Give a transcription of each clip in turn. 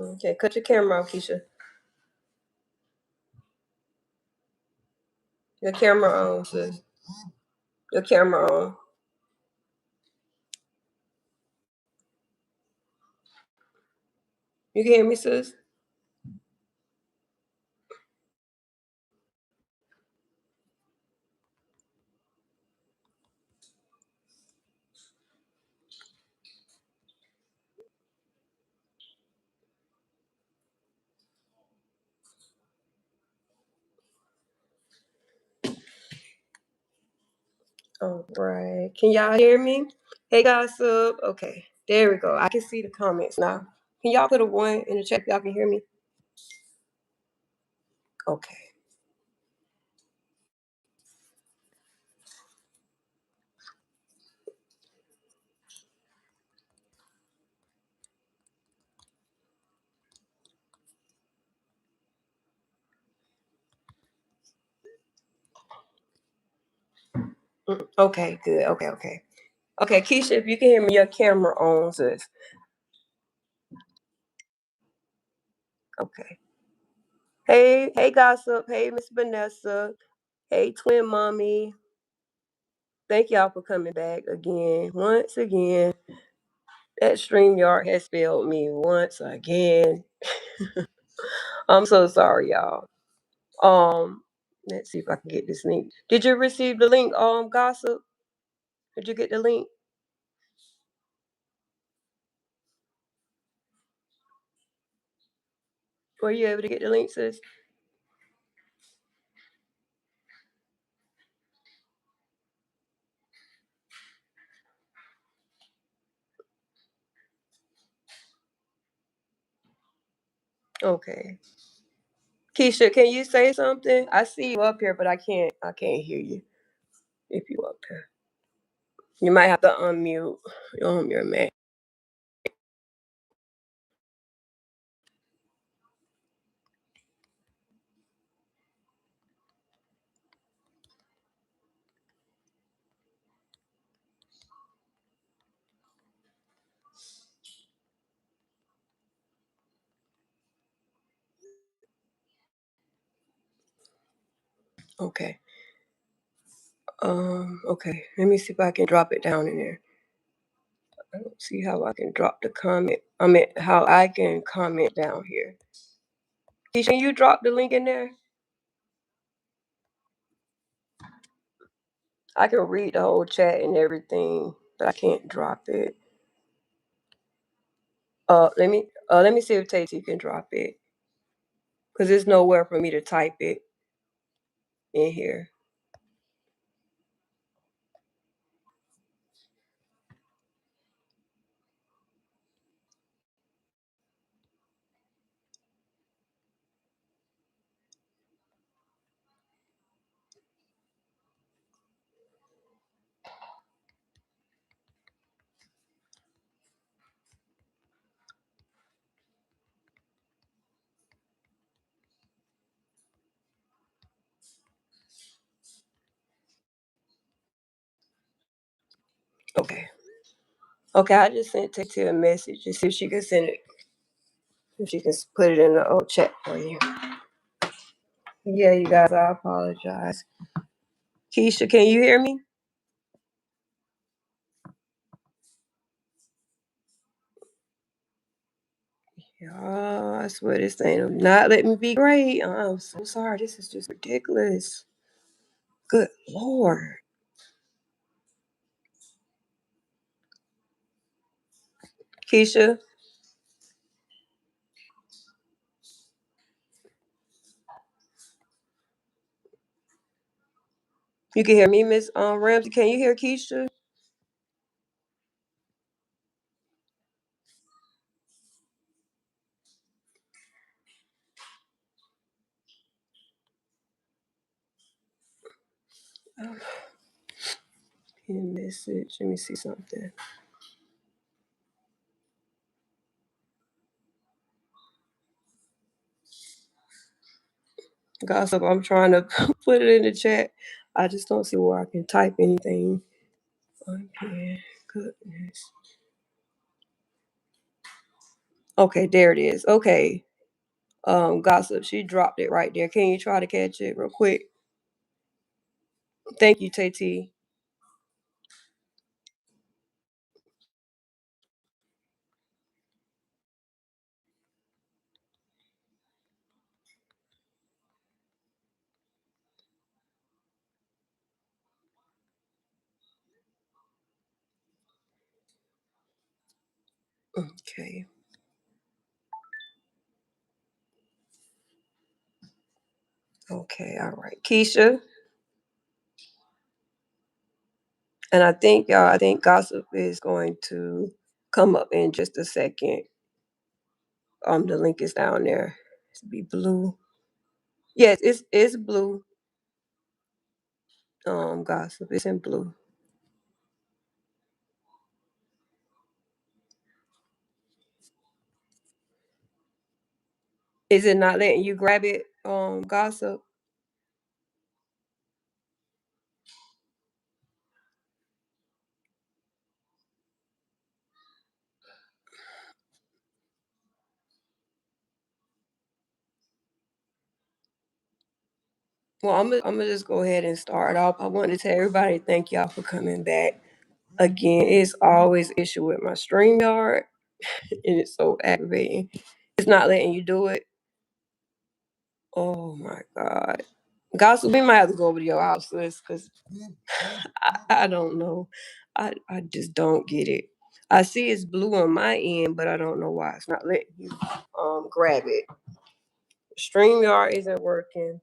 Okay, cut your camera off, Keisha. Your camera on, sis. Your camera on. You can hear me, sis? All right. Can y'all hear me? Hey, gossip. Okay. There we go. I can see the comments now. Can y'all put a one in the chat if y'all can hear me? Okay. Okay, good. Okay. Okay, Keisha, if you can hear me, your camera on, sis. Okay. Hey, gossip. Hey, Miss Vanessa. Hey, twin mommy. Thank y'all for coming back again. Once again, that StreamYard has failed me once again. I'm so sorry, y'all. Um, let's see if I can get this link. Did you receive the link, gossip? Did you get the link? Were you able to get the link, sis? Okay. Keisha, can you say something? I see you up here, but I can't hear you if you up here. You might have to unmute your man. Okay. Okay. Let me see if I can drop it down in there. I don't see how I can drop the comment. I mean, how I can comment down here. Keisha, can you drop the link in there? I can read the whole chat and everything, but I can't drop it. Let me see if Tasty can drop it, cause there's nowhere for me to type it in here. Okay. Okay, I just sent Tasty a message to see if she can send it. If she can put it in the old chat for you. Yeah, you guys, I apologize. Keisha, can you hear me? Yeah, I swear this thing will not let me be great. I'm so sorry. This is just ridiculous. Good Lord. Keisha, you can hear me, Miss Ramsey. Can you hear Keisha? Oh, pin message. Let me see something. Gossip, I'm trying to put it in the chat. I just don't see where I can type anything. Okay, goodness. Okay, there it is. Okay. Gossip, she dropped it right there. Can you try to catch it real quick? Thank you, Tt. Okay. Okay, all right. Keisha. And I think Gossip is going to come up in just a second. The link is down there. It's be blue. Yes, it's blue. Gossip. It's in blue. Is it not letting you grab it? Gossip. Well, I'm gonna just go ahead and start off. I want to tell everybody thank y'all for coming back. Again, it's always an issue with my StreamYard, and it's so aggravating. It's not letting you do it. Oh my god, Gossip, we might have to go over to your house, sis, because I don't know. I just don't get it. I see it's blue on my end, but I don't know why it's not letting you grab it. StreamYard isn't working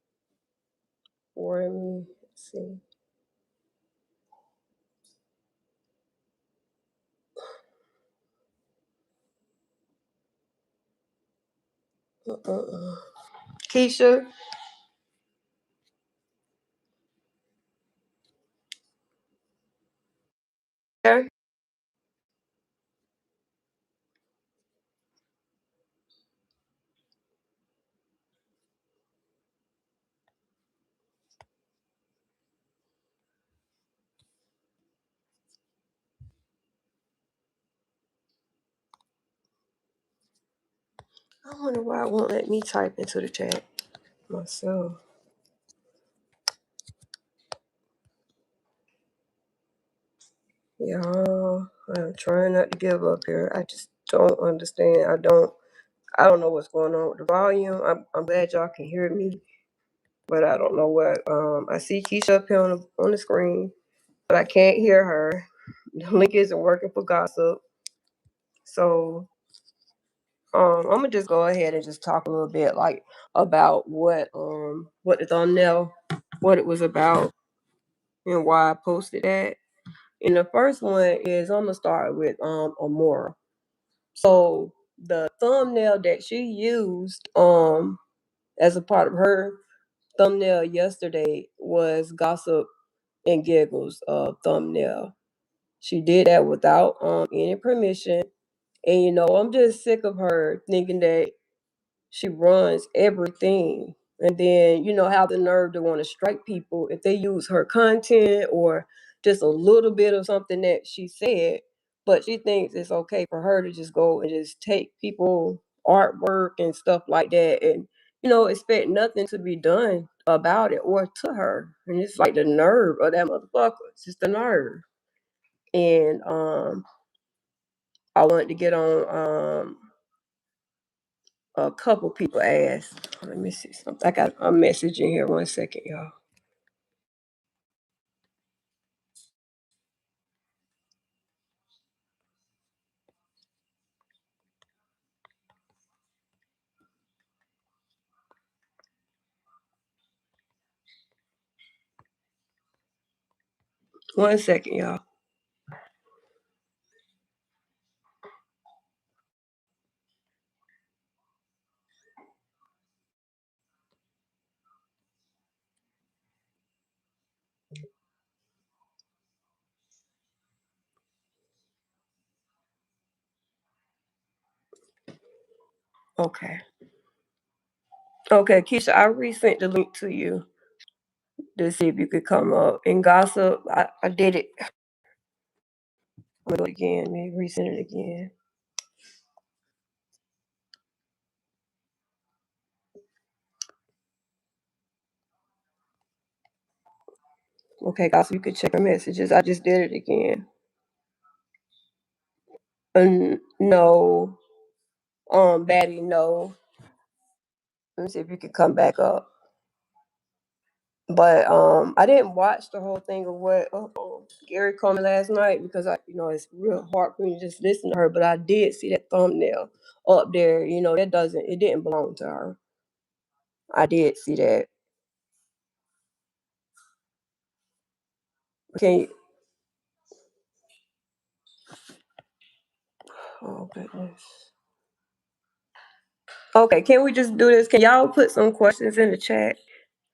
for me. Let's see. Uh-uh. Keisha, there? I wonder why it won't let me type into the chat myself. Y'all, I'm trying not to give up here. I just don't understand. I don't know what's going on with the volume. I'm glad y'all can hear me, but I don't know what. I see Keisha up here on the screen, but I can't hear her. The link isn't working for Gossip, so I'm gonna just go ahead and just talk a little bit like about what the thumbnail, what it was about, and why I posted that. And the first one is I'm gonna start with Amora. So the thumbnail that she used as a part of her thumbnail yesterday was Gossip and Giggles thumbnail. She did that without any permission. And I'm just sick of her thinking that she runs everything. And then, have the nerve to want to strike people if they use her content or just a little bit of something that she said. But she thinks it's okay for her to just go and just take people artwork and stuff like that and, expect nothing to be done about it or to her. And it's like the nerve of that motherfucker. It's just the nerve. And I wanted to get on a couple people asked. Let me see something. I got a message in here. 1 second, y'all. 1 second, y'all. Okay. Okay, Keisha, I resent the link to you to see if you could come up. And Gossip, I did it. I'm gonna do it again. Maybe resend it again. Okay, guys, so you could check her messages. I just did it again. No. Batty, no. Let me see if you can come back up. But I didn't watch the whole thing of what Gary called me last night because it's real hard for me to just listen to her. But I did see that thumbnail up there. It didn't belong to her. I did see that. Can you, oh goodness. Okay, can we just do this? Can y'all put some questions in the chat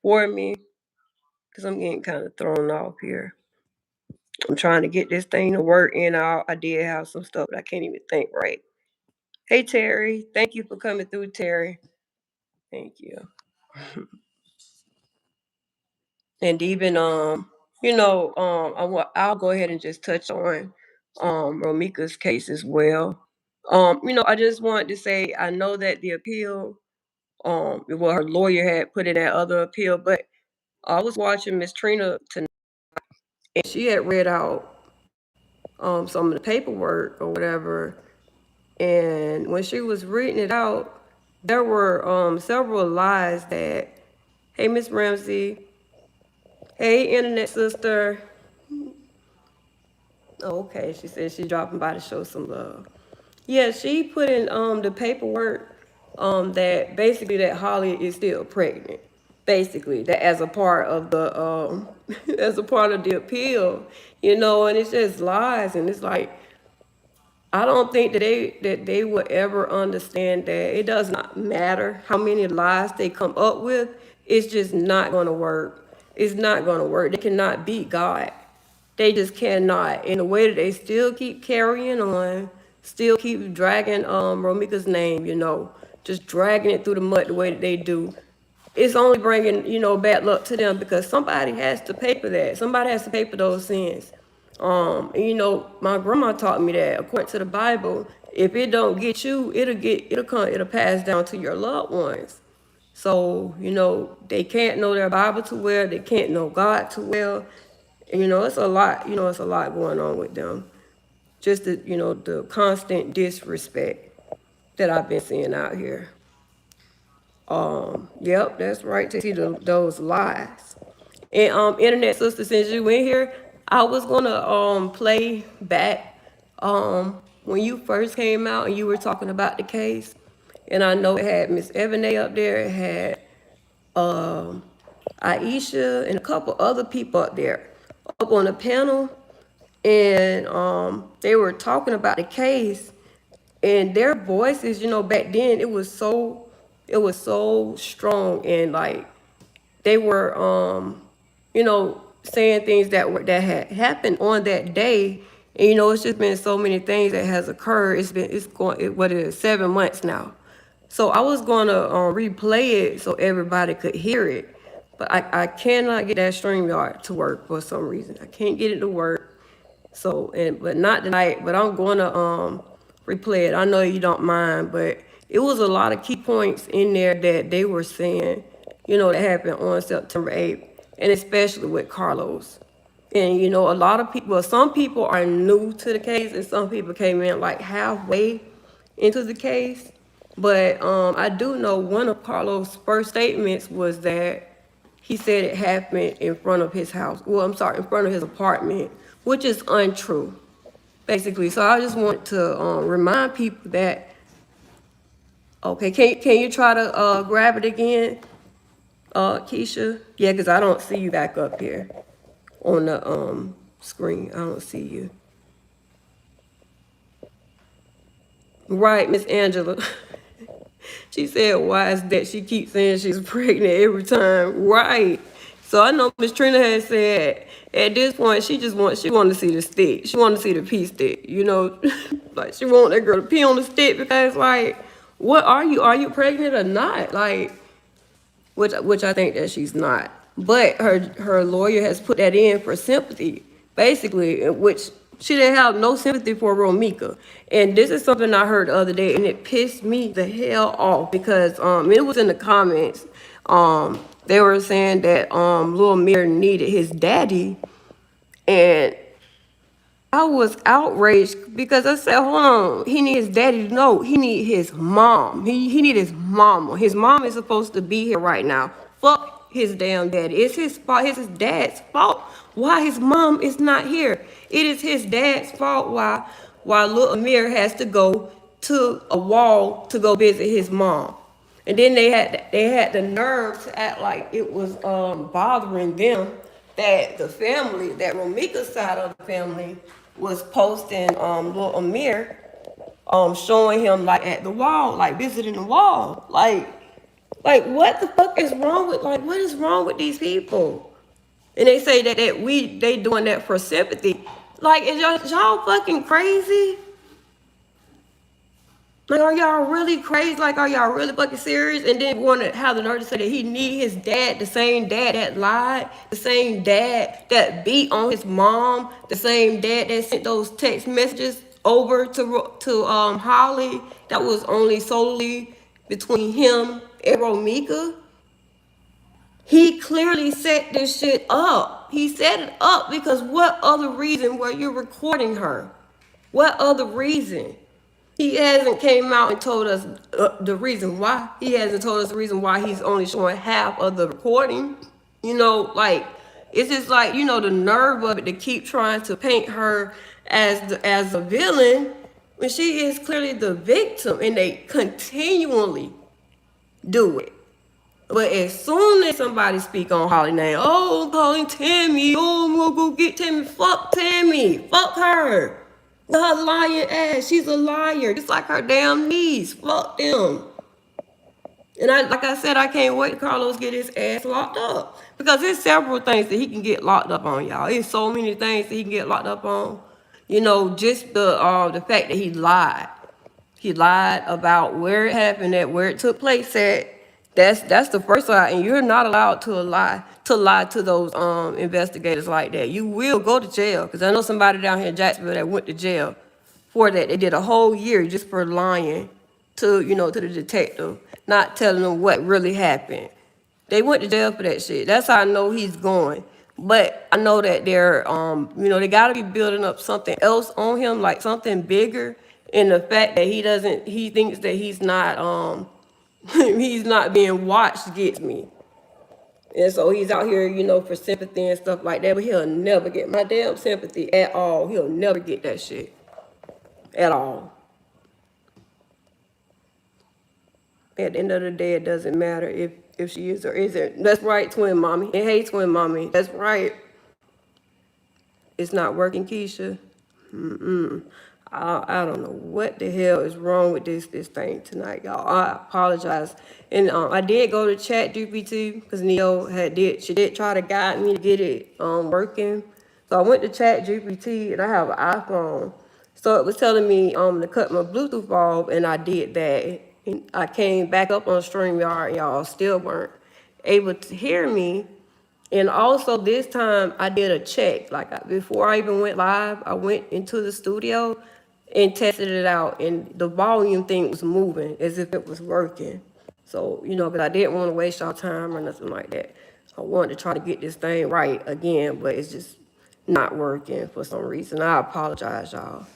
for me? Because I'm getting kind of thrown off here. I'm trying to get this thing to work, and I did have some stuff, but I can't even think right. Hey, Terry. Thank you for coming through, Terry. Thank you. And even I'll go ahead and just touch on Romeica's case as well. I just wanted to say I know that the appeal, her lawyer had put in that other appeal, but I was watching Miss Trina tonight, and she had read out some of the paperwork or whatever. And when she was reading it out, there were several lies that, hey, Miss Ramsey, hey, internet sister. Oh, okay, she said she's dropping by to show some love. Yeah, she put in the paperwork that basically that Holly is still pregnant. Basically, that as a part of the as a part of the appeal, and it's just lies, and it's like I don't think that they would ever understand that it does not matter how many lies they come up with. It's just not going to work. It's not going to work. They cannot beat God. They just cannot. In a way that they still keep carrying on, still keep dragging Romeica's name, just dragging it through the mud the way that they do. It's only bringing, bad luck to them because somebody has to pay for that. Somebody has to pay for those sins. My grandma taught me that according to the Bible, if it don't get you, it'll pass down to your loved ones. So, they can't know their Bible too well, they can't know God too well. And it's a lot, it's a lot going on with them. Just the constant disrespect that I've been seeing out here. Yep, that's right. To see those lies. And internet sister, since you in here, I was gonna play back when you first came out and you were talking about the case. And I know it had Miss Ebony up there, it had Aisha and a couple other people up there up on the panel, and they were talking about the case, and their voices, back then it was so strong, and like they were saying things that had happened on that day. And it's just been so many things that has occurred. It's going what is it, 7 months now. So I was gonna replay it so everybody could hear it, but I cannot get that StreamYard to work for some reason. I can't get it to work. So, but not tonight, but I'm going to replay it. I know you don't mind, but it was a lot of key points in there that they were saying, that happened on September 8th, and especially with Carlos. And, a lot of people, well, some people are new to the case, and some people came in like halfway into the case. But I do know one of Carlos' first statements was that he said it happened in front of his house. Well, I'm sorry, in front of his apartment, which is untrue, basically. So I just want to remind people that, okay, can you try to grab it again, Keisha? Yeah, because I don't see you back up here on the screen. I don't see you. Right, Miss Angela. She said, why is that she keeps saying she's pregnant every time? Right. So I know Miss Trina had said at this point she wanted to see the stick. She wanted to see the pee stick, like she want that girl to pee on the stick because like, what are you? Are you pregnant or not? Like, which I think that she's not. But her lawyer has put that in for sympathy, basically, which she didn't have no sympathy for Romeica. And this is something I heard the other day, and it pissed me the hell off because it was in the comments. They were saying that Lil Mir needed his daddy, and I was outraged because I said, hold on, he need his daddy. No, he need his mom. He need his mama. His mom is supposed to be here right now. Fuck his damn daddy. It's his fault. It's his dad's fault why his mom is not here. It is his dad's fault why Lil Amir has to go to a wall to go visit his mom. And then they had the nerve to act like it was bothering them that the family, that Romeica's side of the family, was posting Lil Amir showing him like at the wall, like visiting the wall. Like what the fuck is wrong with what is wrong with these people? And they say that they doing that for sympathy. Like, is y'all fucking crazy? Like, are y'all really crazy? Like, are y'all really fucking serious? And then want to have the nerve to say that he need his dad, the same dad that lied, the same dad that beat on his mom, the same dad that sent those text messages over to Holly that was only solely between him and Romeica. He clearly set this shit up. He set it up because what other reason were you recording her? What other reason? He hasn't came out and told us the reason why. He hasn't told us the reason why he's only showing half of the recording. Like, it's just like, the nerve of it to keep trying to paint her as a villain when she is clearly the victim, and they continually do it. But as soon as somebody speak on Holly name, oh, I'm calling Tammy, oh, I'm gonna go get Tammy. Fuck Tammy, fuck her. Her lying ass, she's a liar, just like her damn niece. Fuck them. And like I said, I can't wait to Carlos get his ass locked up. Because there's several things that he can get locked up on, y'all. There's so many things that he can get locked up on. Just the fact that he lied. He lied about where it happened at, where it took place at. That's the first lie, and you're not allowed to lie to those investigators like that. You will go to jail, because I know somebody down here in Jacksonville that went to jail for that. They did a whole year just for lying to the detective, not telling them what really happened. They went to jail for that shit. That's how I know he's going. But I know that they're they gotta be building up something else on him, like something bigger. And the fact that he thinks that he's not he's not being watched gets me. And so he's out here, for sympathy and stuff like that, but he'll never get my damn sympathy at all. He'll never get that shit at all. At the end of the day, it doesn't matter if she is or isn't. That's right, twin mommy. And hey, twin mommy, that's right. It's not working, Keisha. I don't know what the hell is wrong with this thing tonight, y'all. I apologize. And I did go to ChatGPT because Neo she did try to guide me to get it working. So I went to ChatGPT, and I have an iPhone. So it was telling me to cut my Bluetooth off, and I did that. And I came back up on StreamYard, and y'all still weren't able to hear me. And also this time I did a check. Before I even went live, I went into the studio and tested it out, and the volume thing was moving as if it was working. So, but I didn't want to waste y'all time or nothing like that. I wanted to try to get this thing right again, but it's just not working for some reason. I apologize, y'all.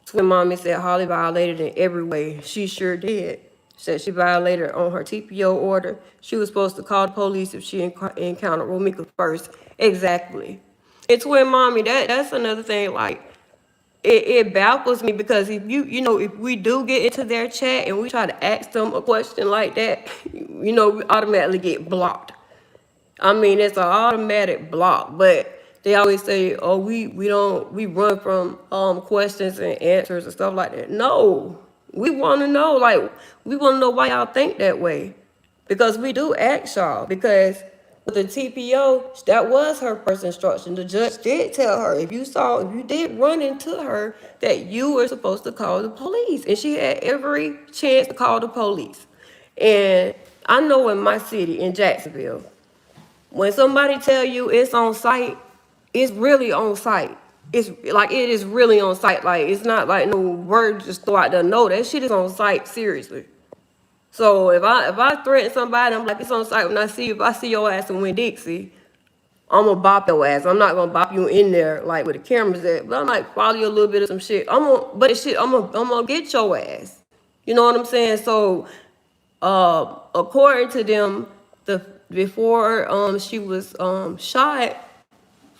Twin mommy said Holly violated in every way. She sure did. Said she violated on her TPO order. She was supposed to call the police if she encountered Romeica first. Exactly. And twin mommy, that's another thing. Like, it baffles me because if if we do get into their chat and we try to ask them a question like that, we automatically get blocked. I mean, it's an automatic block, but they always say, oh, we run from questions and answers and stuff like that. No, we want to know, we want to know why y'all think that way, because we do ask y'all, because with the TPO, that was her first instruction. The judge did tell her, if you did run into her, that you were supposed to call the police. And she had every chance to call the police. And I know in my city, in Jacksonville, when somebody tell you it's on site, it's really on site. It is really on site. Like, it's not like no word just throw out there. No, that shit is on site, seriously. So if I threaten somebody, I'm like, it's on site. When I see you, if I see your ass in Winn-Dixie, I'm gonna bop your ass. I'm not gonna bop you in there like where the cameras at, but I might follow you a little bit of some shit. I'm gonna get your ass. You know what I'm saying? So, according to them, the before she was shot,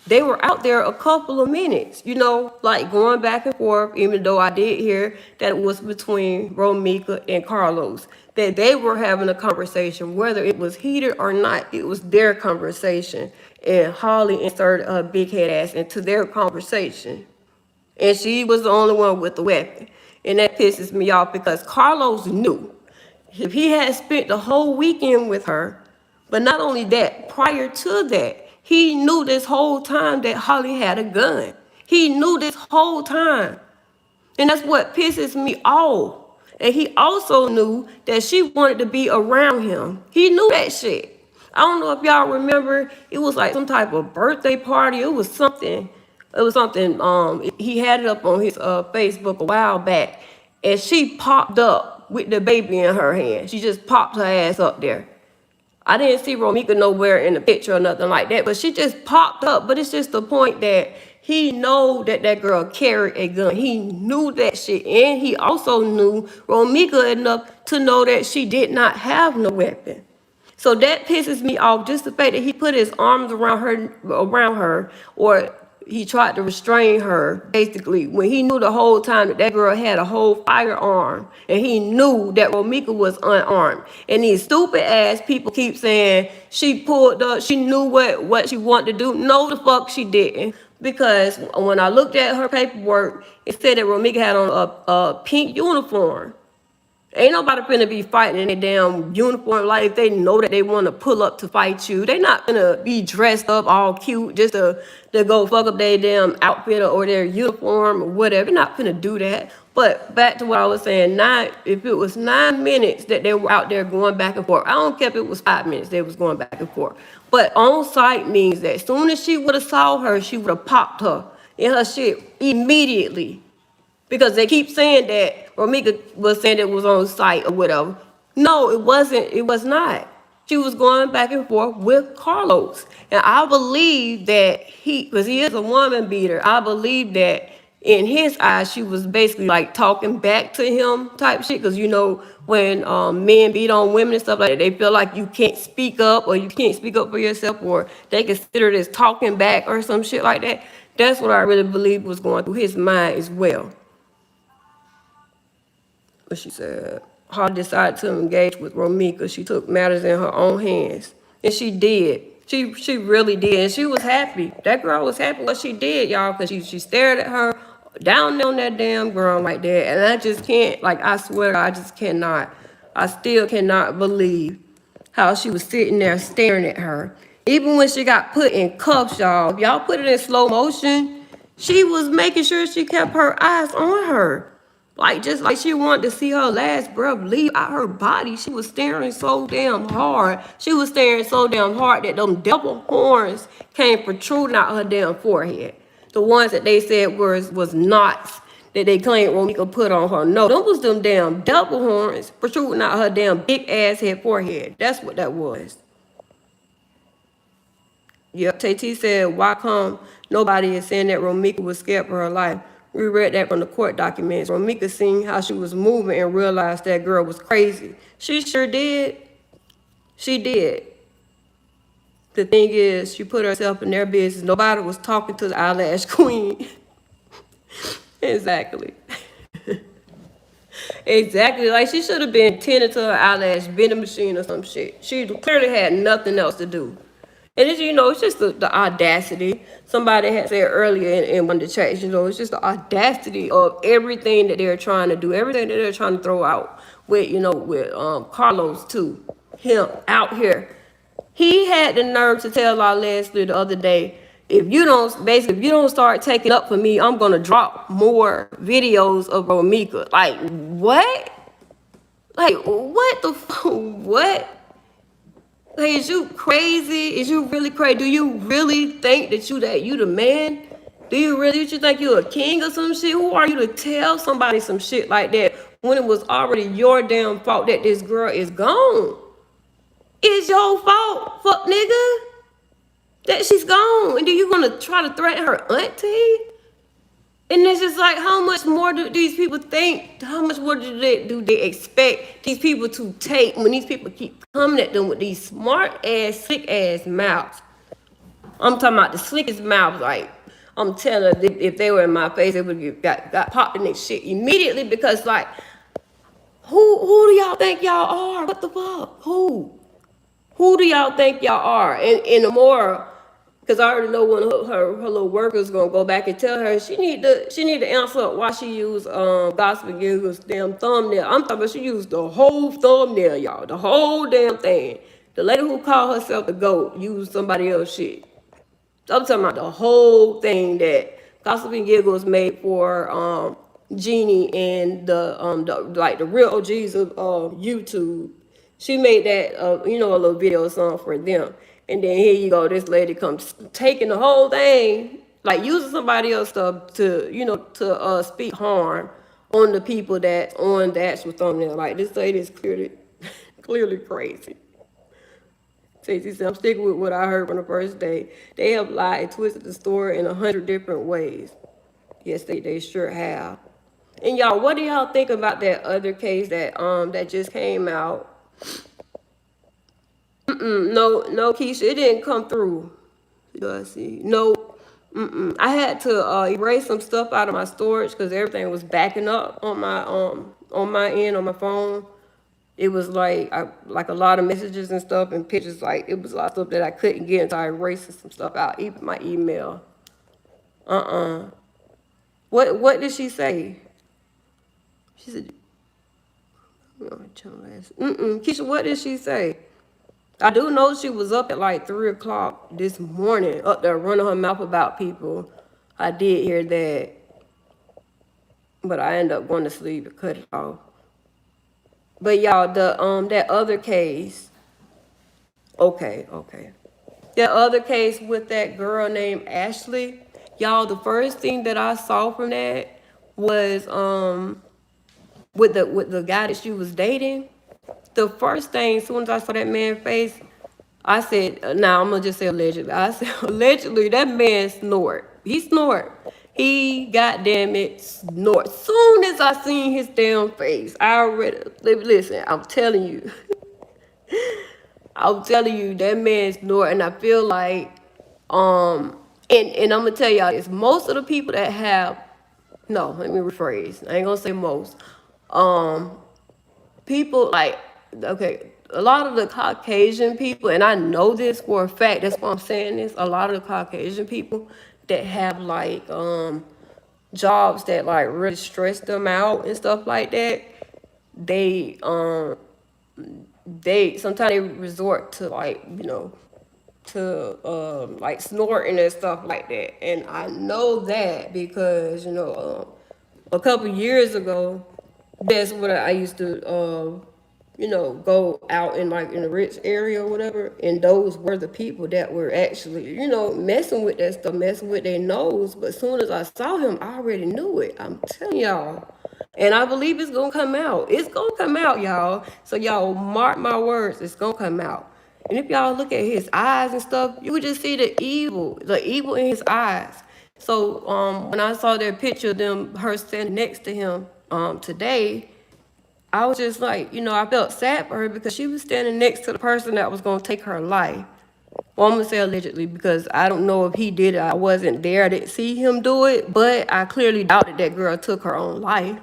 they were out there a couple of minutes, you know, like going back and forth, even though I did hear that it was between Romeica and Carlos, that they were having a conversation, whether it was heated or not, it was their conversation. And Holly inserted her big head ass into their conversation. And she was the only one with the weapon. And that pisses me off because Carlos knew if he had spent the whole weekend with her, but not only that, prior to that, he knew this whole time that Holly had a gun. He knew this whole time. And that's what pisses me off. And he also knew that she wanted to be around him. He knew that shit. I don't know if y'all remember, it was like some type of birthday party. It was something. He had it up on his Facebook a while back. And she popped up with the baby in her hand. She just popped her ass up there. I didn't see Romeica nowhere in the picture or nothing like that, but she just popped up. But it's just the point that he know that that girl carried a gun. He knew that shit, and he also knew Romeica enough to know that she did not have no weapon. So that pisses me off, just the fact that he put his arms around her, or he tried to restrain her, basically, when he knew the whole time that that girl had a whole firearm, and he knew that Romeica was unarmed. And these stupid ass people keep saying she pulled up, she knew what she wanted to do. No, the fuck she didn't. Because when I looked at her paperwork, it said that Romeica had on a pink uniform. Ain't nobody finna be fighting in a damn uniform. Like, if they know that they want to pull up to fight you, they not finna be dressed up all cute just to go fuck up their damn outfit or their uniform or whatever. They're not finna do that. But back to what I was saying, if it was 9 minutes that they were out there going back and forth, I don't care if it was 5 minutes they was going back and forth. But on site means that as soon as she would have saw her, she would have popped her in her shit immediately. Because they keep saying that Romeica was saying it was on site or whatever. No, it wasn't. It was not. She was going back and forth with Carlos. And I believe that because he is a woman beater, I believe that in his eyes, she was basically like talking back to him type shit. Because, you know, when men beat on women and stuff like that, they feel like you can't speak up or you can't speak up for yourself, or they consider this talking back or some shit like that. That's what I really believe was going through his mind as well. But she said, Holly decided to engage with Romeica. She took matters in her own hands. And she did. She really did. And she was happy. That girl was happy what she did, y'all, because she stared at her down on that damn girl like that. And I just can't, like, I swear, I just cannot. I still cannot believe how she was sitting there staring at her. Even when she got put in cuffs, y'all, if y'all put it in slow motion, she was making sure she kept her eyes on her. Like, just like she wanted to see her last breath leave out her body. She was staring so damn hard. She was staring so damn hard that them devil horns came protruding out her damn forehead. The ones that they said was knots that they claimed Romeica put on her. No, them was them damn devil horns protruding out her damn big ass head forehead. That's what that was. Yep, Tay said, why come nobody is saying that Romeica was scared for her life? We read that from the court documents. Romeica seen how she was moving and realized that girl was crazy. She sure did. She did. The thing is, she put herself in their business. Nobody was talking to the eyelash queen. Exactly. Exactly. Like, she should have been tending to her eyelash vending machine or some shit. She clearly had nothing else to do. And it's, you know, it's just the audacity. Somebody had said earlier in one of the chats, you know, it's just the audacity of everything that they're trying to do, everything that they're trying to throw out with, you know, with Carlos too. Him out here. He had the nerve to tell our Leslie the other day, if you don't start taking up for me, I'm gonna drop more videos of Romeica. Like, what? Like, what the what? Like, is you crazy? Is you really crazy? Do you really think that you the man? Do you think you're a king or some shit? Who are you to tell somebody some shit like that when it was already your damn fault that this girl is gone. It's your fault, fuck nigga, that she's gone. And then you gonna try to threaten her auntie? And it's just like, how much more do these people think? How much more do they expect these people to take when these people keep coming at them with these smart ass, slick ass mouths? I'm talking about the slickest mouths. Like, I'm telling her, if they were in my face, they would have got popped in their shit immediately, because like, who do y'all think y'all are? What the fuck? Who do y'all think y'all are? And the more, because I already know when her little workers gonna go back and tell her she need to answer up why she used Gospel Giggles damn thumbnail. I'm talking about she used the whole thumbnail, y'all, the whole damn thing. The lady who called herself the GOAT used somebody else's shit. I'm talking about the whole thing that Gossip and Giggles made for Jeannie and the real OGs of YouTube. She made that a little video song for them. And then here you go, this lady comes taking the whole thing, like using somebody else's stuff to speak harm on the people that on the actual thumbnail. Like, this lady is clearly crazy. Stacey said, I'm sticking with what I heard from the first day. They have lied and twisted the story in 100 different ways. Yes, they sure have. And y'all, what do y'all think about that other case that just came out? No, Keisha, it didn't come through. Let's see. No, I had to erase some stuff out of my storage because everything was backing up on my end on my phone. It was like a lot of messages and stuff and pictures. Like, it was a lot of stuff that I couldn't get until I erased some stuff out, even my email. What did she say? She said, Keisha, what did she say? I do know she was up at like 3 o'clock this morning, up there running her mouth about people. I did hear that, but I ended up going to sleep and cut it off. But y'all, that other case. Okay. That other case with that girl named Ashley, y'all, the first thing that I saw from that was with the guy that she was dating. The first thing, as soon as I saw that man's face, I said, now I'm gonna just say allegedly. I said, allegedly, that man snort. He snort. He, goddamn it, snort. Soon as I seen his damn face, I already, listen, I'm telling you. I'm telling you, that man snort, and I feel like, and I'm gonna tell y'all this, most of the people that have, no, let me rephrase. I ain't gonna say most. People like, okay, a lot of the Caucasian people, and I know this for a fact, that's why I'm saying this, a lot of the Caucasian people that have like jobs that like really stress them out and stuff like that, they sometimes they resort to like, to like snorting and stuff like that. And I know that because, a couple years ago, that's what I used to go out in like in the rich area or whatever, and those were the people that were actually, messing with that stuff, messing with their nose. But as soon as I saw him, I already knew it. I'm telling y'all. And I believe it's gonna come out. It's gonna come out, y'all. So y'all mark my words, it's gonna come out. And if y'all look at his eyes and stuff, you would just see the evil in his eyes. So when I saw that picture of her standing next to him today, I was just like, I felt sad for her because she was standing next to the person that was going to take her life. Well, I'm going to say allegedly because I don't know if he did it. I wasn't there. I didn't see him do it, but I clearly doubted that girl took her own life.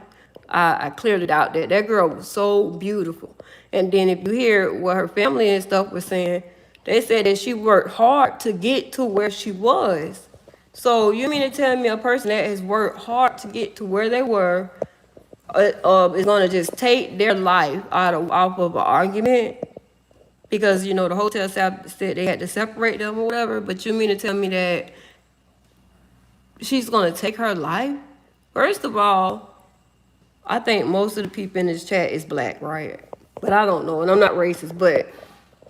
I clearly doubt that. That girl was so beautiful. And then if you hear what her family and stuff was saying, they said that she worked hard to get to where she was. So you mean to tell me a person that has worked hard to get to where they were is going to just take their life off of an argument? Because, the hotel staff said they had to separate them or whatever. But you mean to tell me that she's going to take her life? First of all, I think most of the people in this chat is black, right? But I don't know, and I'm not racist. But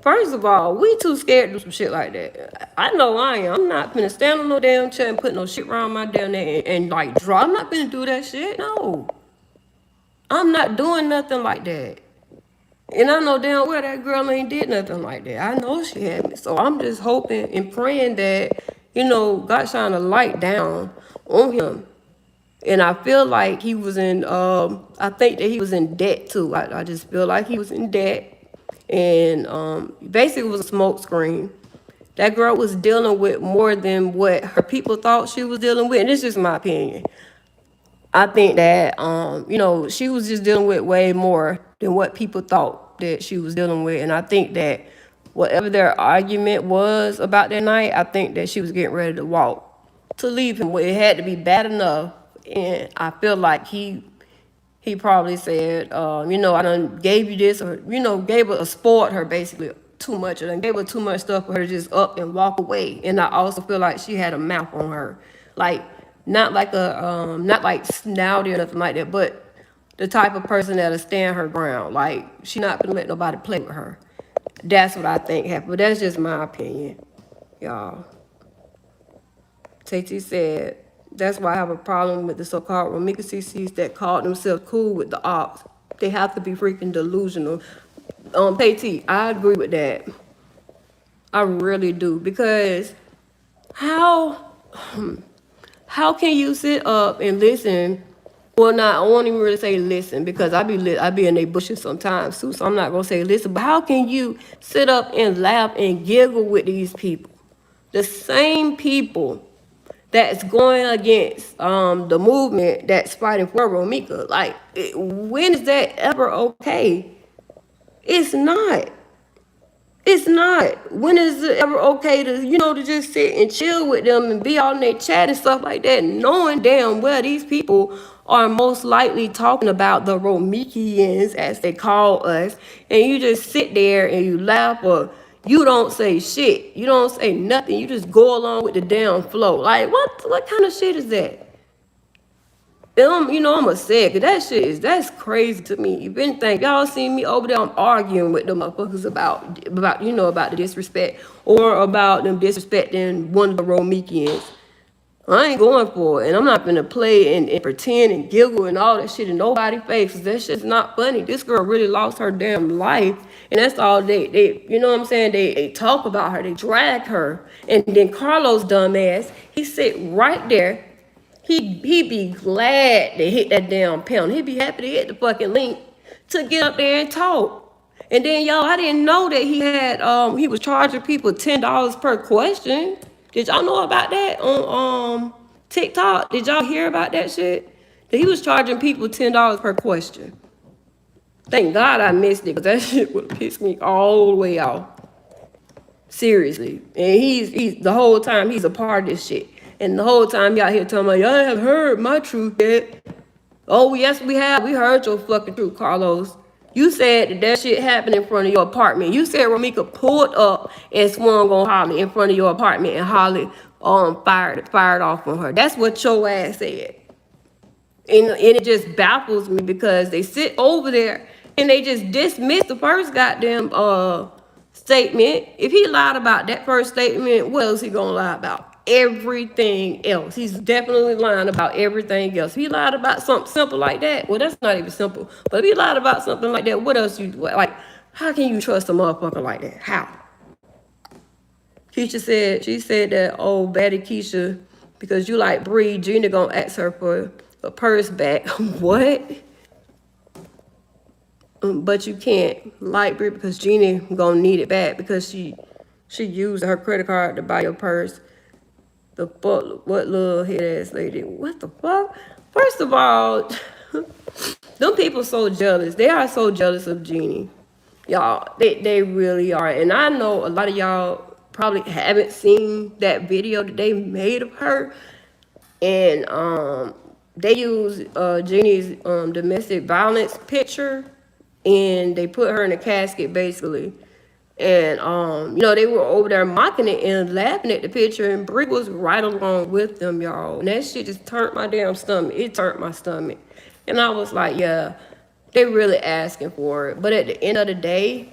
first of all, we too scared to do some shit like that. I know I am. I'm not finna stand on no damn chair and put no shit around my damn neck and like draw. I'm not finna do that shit. No. I'm not doing nothing like that. And I know damn well that girl ain't did nothing like that. I know she haven't. So I'm just hoping and praying that, God shine a light down on him. And I feel like he was I think that he was in debt too. I just feel like he was in debt. And basically it was a smoke screen. That girl was dealing with more than what her people thought she was dealing with. And it's just my opinion. I think that she was just dealing with way more than what people thought that she was dealing with. And I think that whatever their argument was about that night, I think that she was getting ready to walk to leave him. It had to be bad enough. And I feel like he probably said, I done gave you this, or, gave her, spoiled her basically too much, or done gave her too much stuff for her to just up and walk away. And I also feel like she had a mouth on her. Like, not like snouty or nothing like that, but the type of person that'll stand her ground. Like, she not gonna let nobody play with her. That's what I think happened, but that's just my opinion, y'all. Tete said, that's why I have a problem with the so-called Romeica CCs that call themselves cool with the ops. They have to be freaking delusional. Tete, I agree with that. I really do. Because how can you sit up and listen? Well, not, I won't even really say listen, because I be in their bushes sometimes too, so I'm not gonna say listen. But how can you sit up and laugh and giggle with these people? The same people that's going against the movement that's fighting for Romeica. Like, when is that ever okay? It's not. It's not. When is it ever okay to just sit and chill with them and be all in their chat and stuff like that, knowing damn well these people are most likely talking about the Romeicians, as they call us, and you just sit there and you laugh, or you don't say shit. You don't say nothing. You just go along with the damn flow. Like, what kind of shit is that? I'm going to say it, because that's crazy to me. If anything, y'all see me over there, I'm arguing with the motherfuckers about the disrespect, or about them disrespecting one of the Romeicians. I ain't going for it, and I'm not gonna play and pretend and giggle and all that shit in nobody's faces. That shit's not funny. This girl really lost her damn life, and that's all they you know what I'm saying? They talk about her, they drag her, and then Carlos dumbass, he sit right there. He be glad to hit that damn pound. He'd be happy to hit the fucking link to get up there and talk. And then y'all, I didn't know that he was charging people $10 per question. Did y'all know about that on TikTok? Did y'all hear about that shit? That he was charging people $10 per question. Thank God I missed it, because that shit would have pissed me all the way off. Seriously. And he's the whole time he's a part of this shit. And the whole time y'all here talking about, y'all have heard my truth yet. Oh, yes, we have. We heard your fucking truth, Carlos. You said that shit happened in front of your apartment. You said Romeica pulled up and swung on Holly in front of your apartment, and Holly fired off on her. That's what your ass said. And it just baffles me, because they sit over there and they just dismiss the first goddamn statement. If he lied about that first statement, what else he gonna lie about? Everything else. He's definitely lying about everything else. If he lied about something simple like that, well, that's not even simple. But if he lied about something like that, what else how can you trust a motherfucker like that? How? She said that, oh, Betty Keisha, because you like Bree, Gina gonna ask her for a purse back. What? But you can't like Bree, because Gina gonna need it back, because she used her credit card to buy your purse. The fuck, what little head ass lady? What the fuck? First of all, them people so jealous. They are so jealous of Jeannie. Y'all, they really are. And I know a lot of y'all probably haven't seen that video that they made of her. And they use Jeannie's domestic violence picture, and they put her in a casket basically. And they were over there mocking it and laughing at the picture, and Bree was right along with them, y'all. And that shit just turned my damn stomach. It turned my stomach. And I was like, yeah, they really asking for it. But at the end of the day,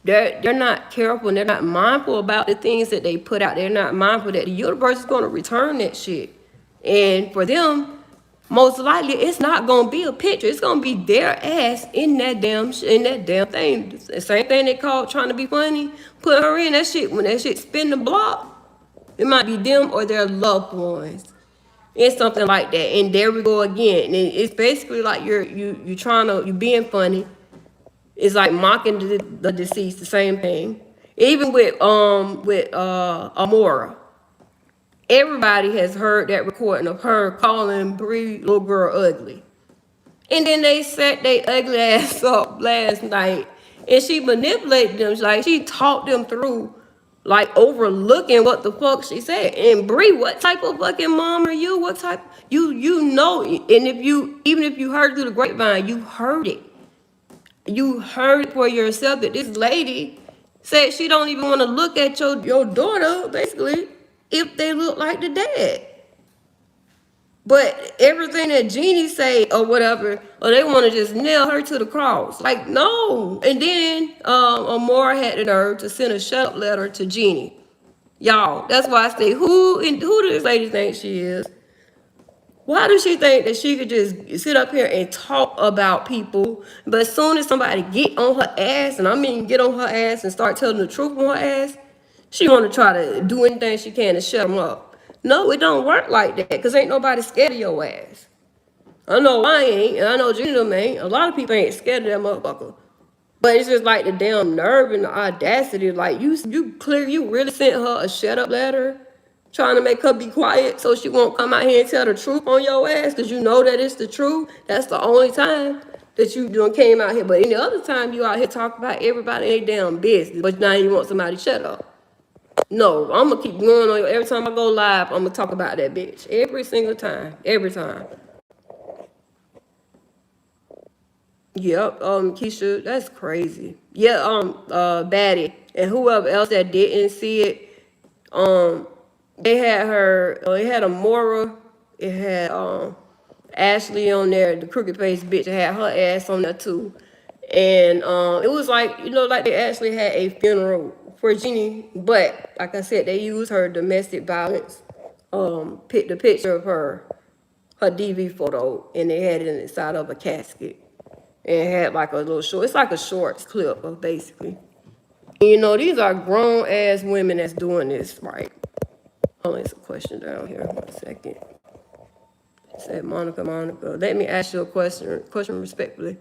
they're not careful, and they're not mindful about the things that they put out. They're not mindful that the universe is going to return that shit. And for them, most likely it's not gonna be a picture. It's gonna be their ass in that damn thing. The same thing they called trying to be funny. Put her in that shit. When that shit spin the block, it might be them or their loved ones. It's something like that. And there we go again. And it's basically like you trying to you being funny. It's like mocking the deceased. The same thing. Even with Amora. Everybody has heard that recording of her calling Bree little girl ugly. And then they set their ugly ass up last night. And she manipulated them. Like, she talked them through, like, overlooking what the fuck she said. And Bree, what type of fucking mom are you? What type? You know it. And even if you heard it through the grapevine, you heard it. You heard for yourself that this lady said she don't even want to look at your daughter, basically, if they look like the dad. But everything that Jeannie say or whatever, or they want to just nail her to the cross. Like, no. And then Amora had the nerve to send a shut up letter to Jeannie. Y'all, that's why I say, who does this lady think she is? Why does she think that she could just sit up here and talk about people, but as soon as somebody get on her ass, and I mean get on her ass and start telling the truth on her ass, she want to try to do anything she can to shut them up. No, it don't work like that, because ain't nobody scared of your ass. I know I ain't, and I know Gina them ain't. A lot of people ain't scared of that motherfucker. But it's just like the damn nerve and the audacity. Like, you really sent her a shut up letter trying to make her be quiet so she won't come out here and tell the truth on your ass because you know that it's the truth. That's the only time that you came out here. But any other time you out here talking about everybody in their damn business, but now you want somebody to shut up. No, I'm gonna keep going on. Every time I go live, I'm gonna talk about that bitch. Every single time. Every time. Yep, Keisha, that's crazy. Yeah, Batty and whoever else that didn't see it, they had her. It had Amora. It had Ashley on there, the crooked face bitch. It had her ass on there too, and it was like like they actually had a funeral for Jeannie, but like I said, they used her domestic violence, the picture of her DV photo, and they had it inside of a casket. And it had like a little short, it's like a shorts clip of basically. And, these are grown ass women that's doing this, right? Oh, there's a question down here. 1 second. It said, Monica, let me ask you a question respectfully.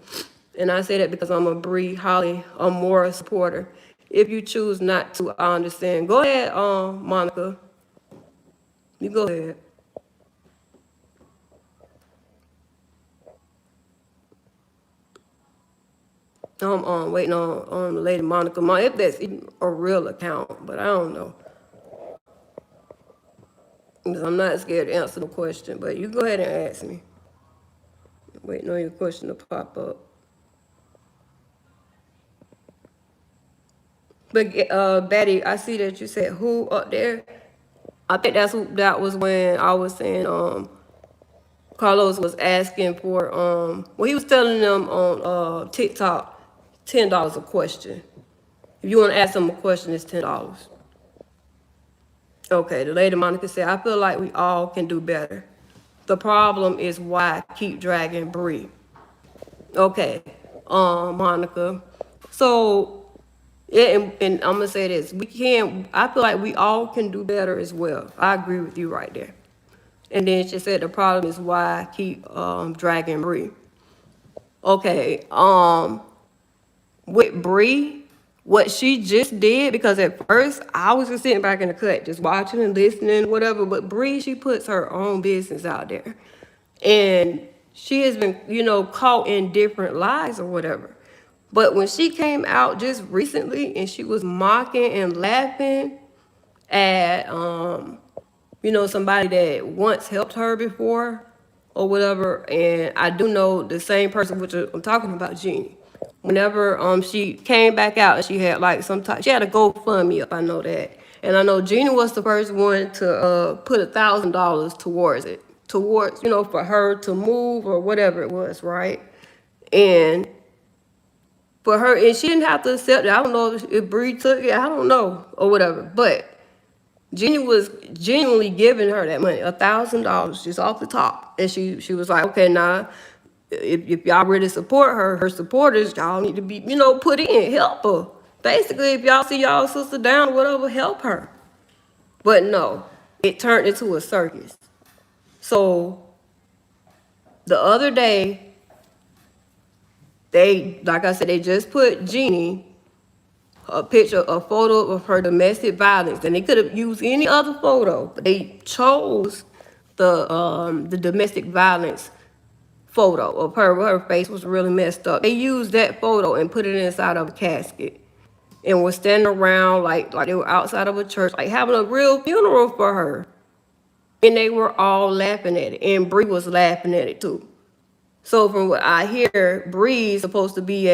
And I say that because I'm a Bree Holly Amora supporter. If you choose not to, I understand. Go ahead, Monica. You go ahead. I'm waiting on Lady Monica. If that's even a real account, but I don't know. I'm not scared to answer the question, but you go ahead and ask me. Waiting on your question to pop up. But Betty, I see that you said who up there. I think that was when I was saying Carlos was asking for he was telling them on TikTok $10 a question. If you want to ask them a question, it's $10. Okay, the lady Monica said, I feel like we all can do better. The problem is why keep dragging Bree. Okay, Monica. So, yeah, and I'm gonna say this: I feel like we all can do better as well. I agree with you right there. And then she said the problem is why keep dragging Bree. Okay, with Bree, what she just did, because at first I was just sitting back in the cut, just watching and listening, whatever. But Bree, she puts her own business out there, and she has been, caught in different lies or whatever. But when she came out just recently and she was mocking and laughing at, somebody that once helped her before or whatever, and I do know the same person, which I'm talking about, Jeannie. Whenever she came back out and she had like she had a GoFundMe up, I know that. And I know Jeannie was the first one to put $1,000 towards it. For her to move or whatever it was, right? And for her, and she didn't have to accept it. I don't know if Bree took it, I don't know, or whatever. But Jeannie was genuinely giving her that money, $1,000 just off the top. And she was like, okay, now, if y'all really support her supporters, y'all need to be, put in, help her. Basically, if y'all see y'all sister down or whatever, help her. But no, it turned into a circus. So the other day, like I said, they just put Jeannie a photo of her domestic violence, and they could have used any other photo, but they chose the domestic violence photo of her where her face was really messed up. They used that photo and put it inside of a casket and was standing around like they were outside of a church, like having a real funeral for her. And they were all laughing at it, and Bree was laughing at it too. So from what I hear, Bree's supposed to be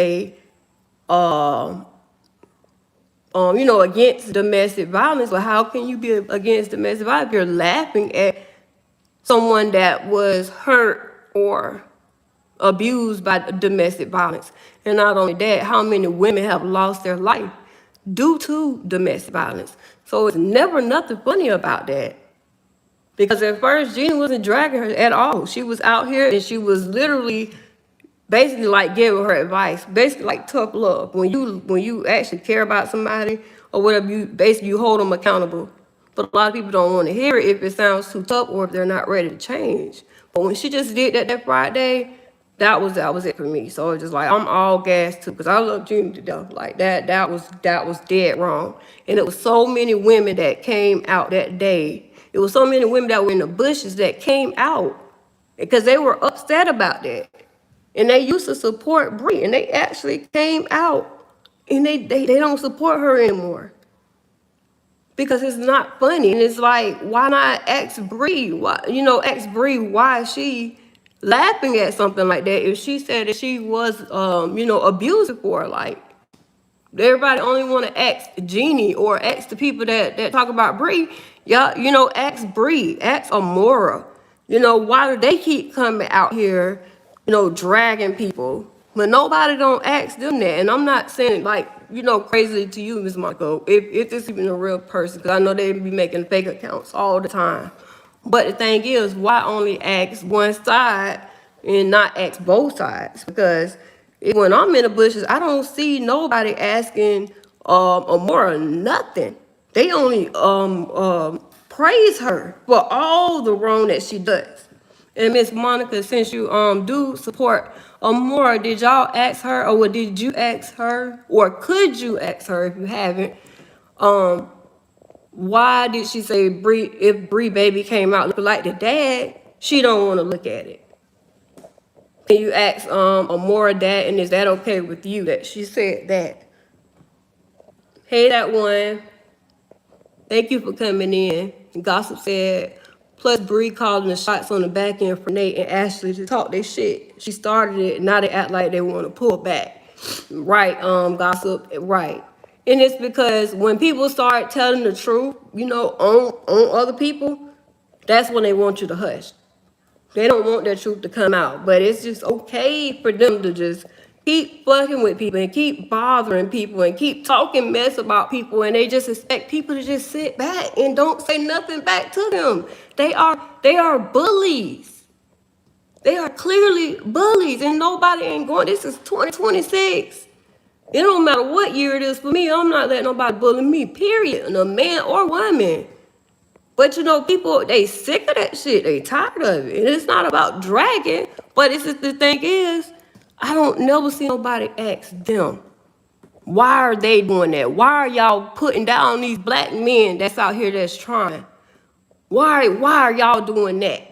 against domestic violence. But how can you be against domestic violence if you're laughing at someone that was hurt or abused by domestic violence? And not only that, how many women have lost their life due to domestic violence? So it's never nothing funny about that. Because at first, Jeannie wasn't dragging her at all. She was out here and she was literally basically like giving her advice, basically like tough love. When you actually care about somebody or whatever, you hold them accountable. But a lot of people don't want to hear it if it sounds too tough or if they're not ready to change. But when she just did that Friday, that was it for me. So it's just like I'm all gassed too, because I love Jeannie to death. Like that was dead wrong. And it was so many women that came out that day. It was so many women that were in the bushes that came out because they were upset about that. And they used to support Bree, and they actually came out and they don't support her anymore because it's not funny. And it's like, why not ask Bree? Ask Bree why is she laughing at something like that if she said that she was, abused before. Like, everybody only want to ask Jeannie or ask the people that talk about Bree. Y'all, ask Bree, ask Amora. Why do they keep coming out here, dragging people? But nobody don't ask them that. And I'm not saying like, crazy to you, Ms. Marco, if this even a real person, because I know they be making fake accounts all the time. But the thing is, why only ask one side and not ask both sides? Because when I'm in the bushes, I don't see nobody asking Amora nothing. They only praise her for all the wrong that she does. And Miss Monica, since you do support Amora, did y'all ask her, or did you ask her, or could you ask her if you haven't? Why did she say if Bree baby came out looking like the dad, she don't want to look at it? Can you ask Amora that, and is that okay with you that she said that? Hey, that one. Thank you for coming in. Gossip said, plus Bree calling the shots on the back end for Nate and Ashley to talk their shit. She started it, now they act like they want to pull back. Right, Gossip, right. And it's because when people start telling the truth, on other people, that's when they want you to hush. They don't want that truth to come out. But it's just okay for them to just keep fucking with people and keep bothering people and keep talking mess about people, and they just expect people to just sit back and don't say nothing back to them. They are bullies. They are clearly bullies, and nobody ain't going. This is 2026. It don't matter what year it is for me. I'm not letting nobody bully me, period. A man or woman. But people, they sick of that shit. They tired of it. And it's not about dragging. But it's just the thing is, I don't never see nobody ask them, why are they doing that? Why are y'all putting down these black men that's out here that's trying? Why are y'all doing that?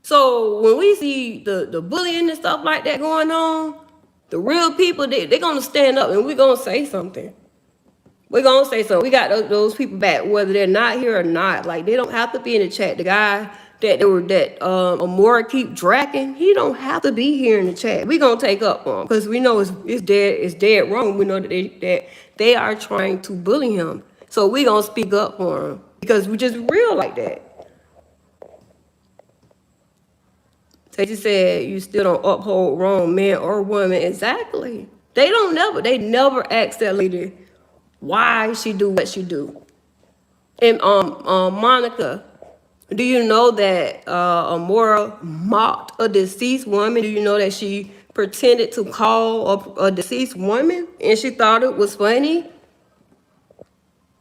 So when we see the bullying and stuff like that going on, the real people, they're going to stand up and we're going to say something. We're going to say something. We got those people back, whether they're not here or not. Like, they don't have to be in the chat. The guy that Amora keep dragging, he don't have to be here in the chat. We're going to take up for him because we know it's dead wrong. We know that they are trying to bully him. So we're going to speak up for him because we just real like that. Tesa said, you still don't uphold wrong man or woman. Exactly. They never ask that lady why she do what she do. And Monica, do you know that Amora mocked a deceased woman? Do you know that she pretended to call a deceased woman and she thought it was funny?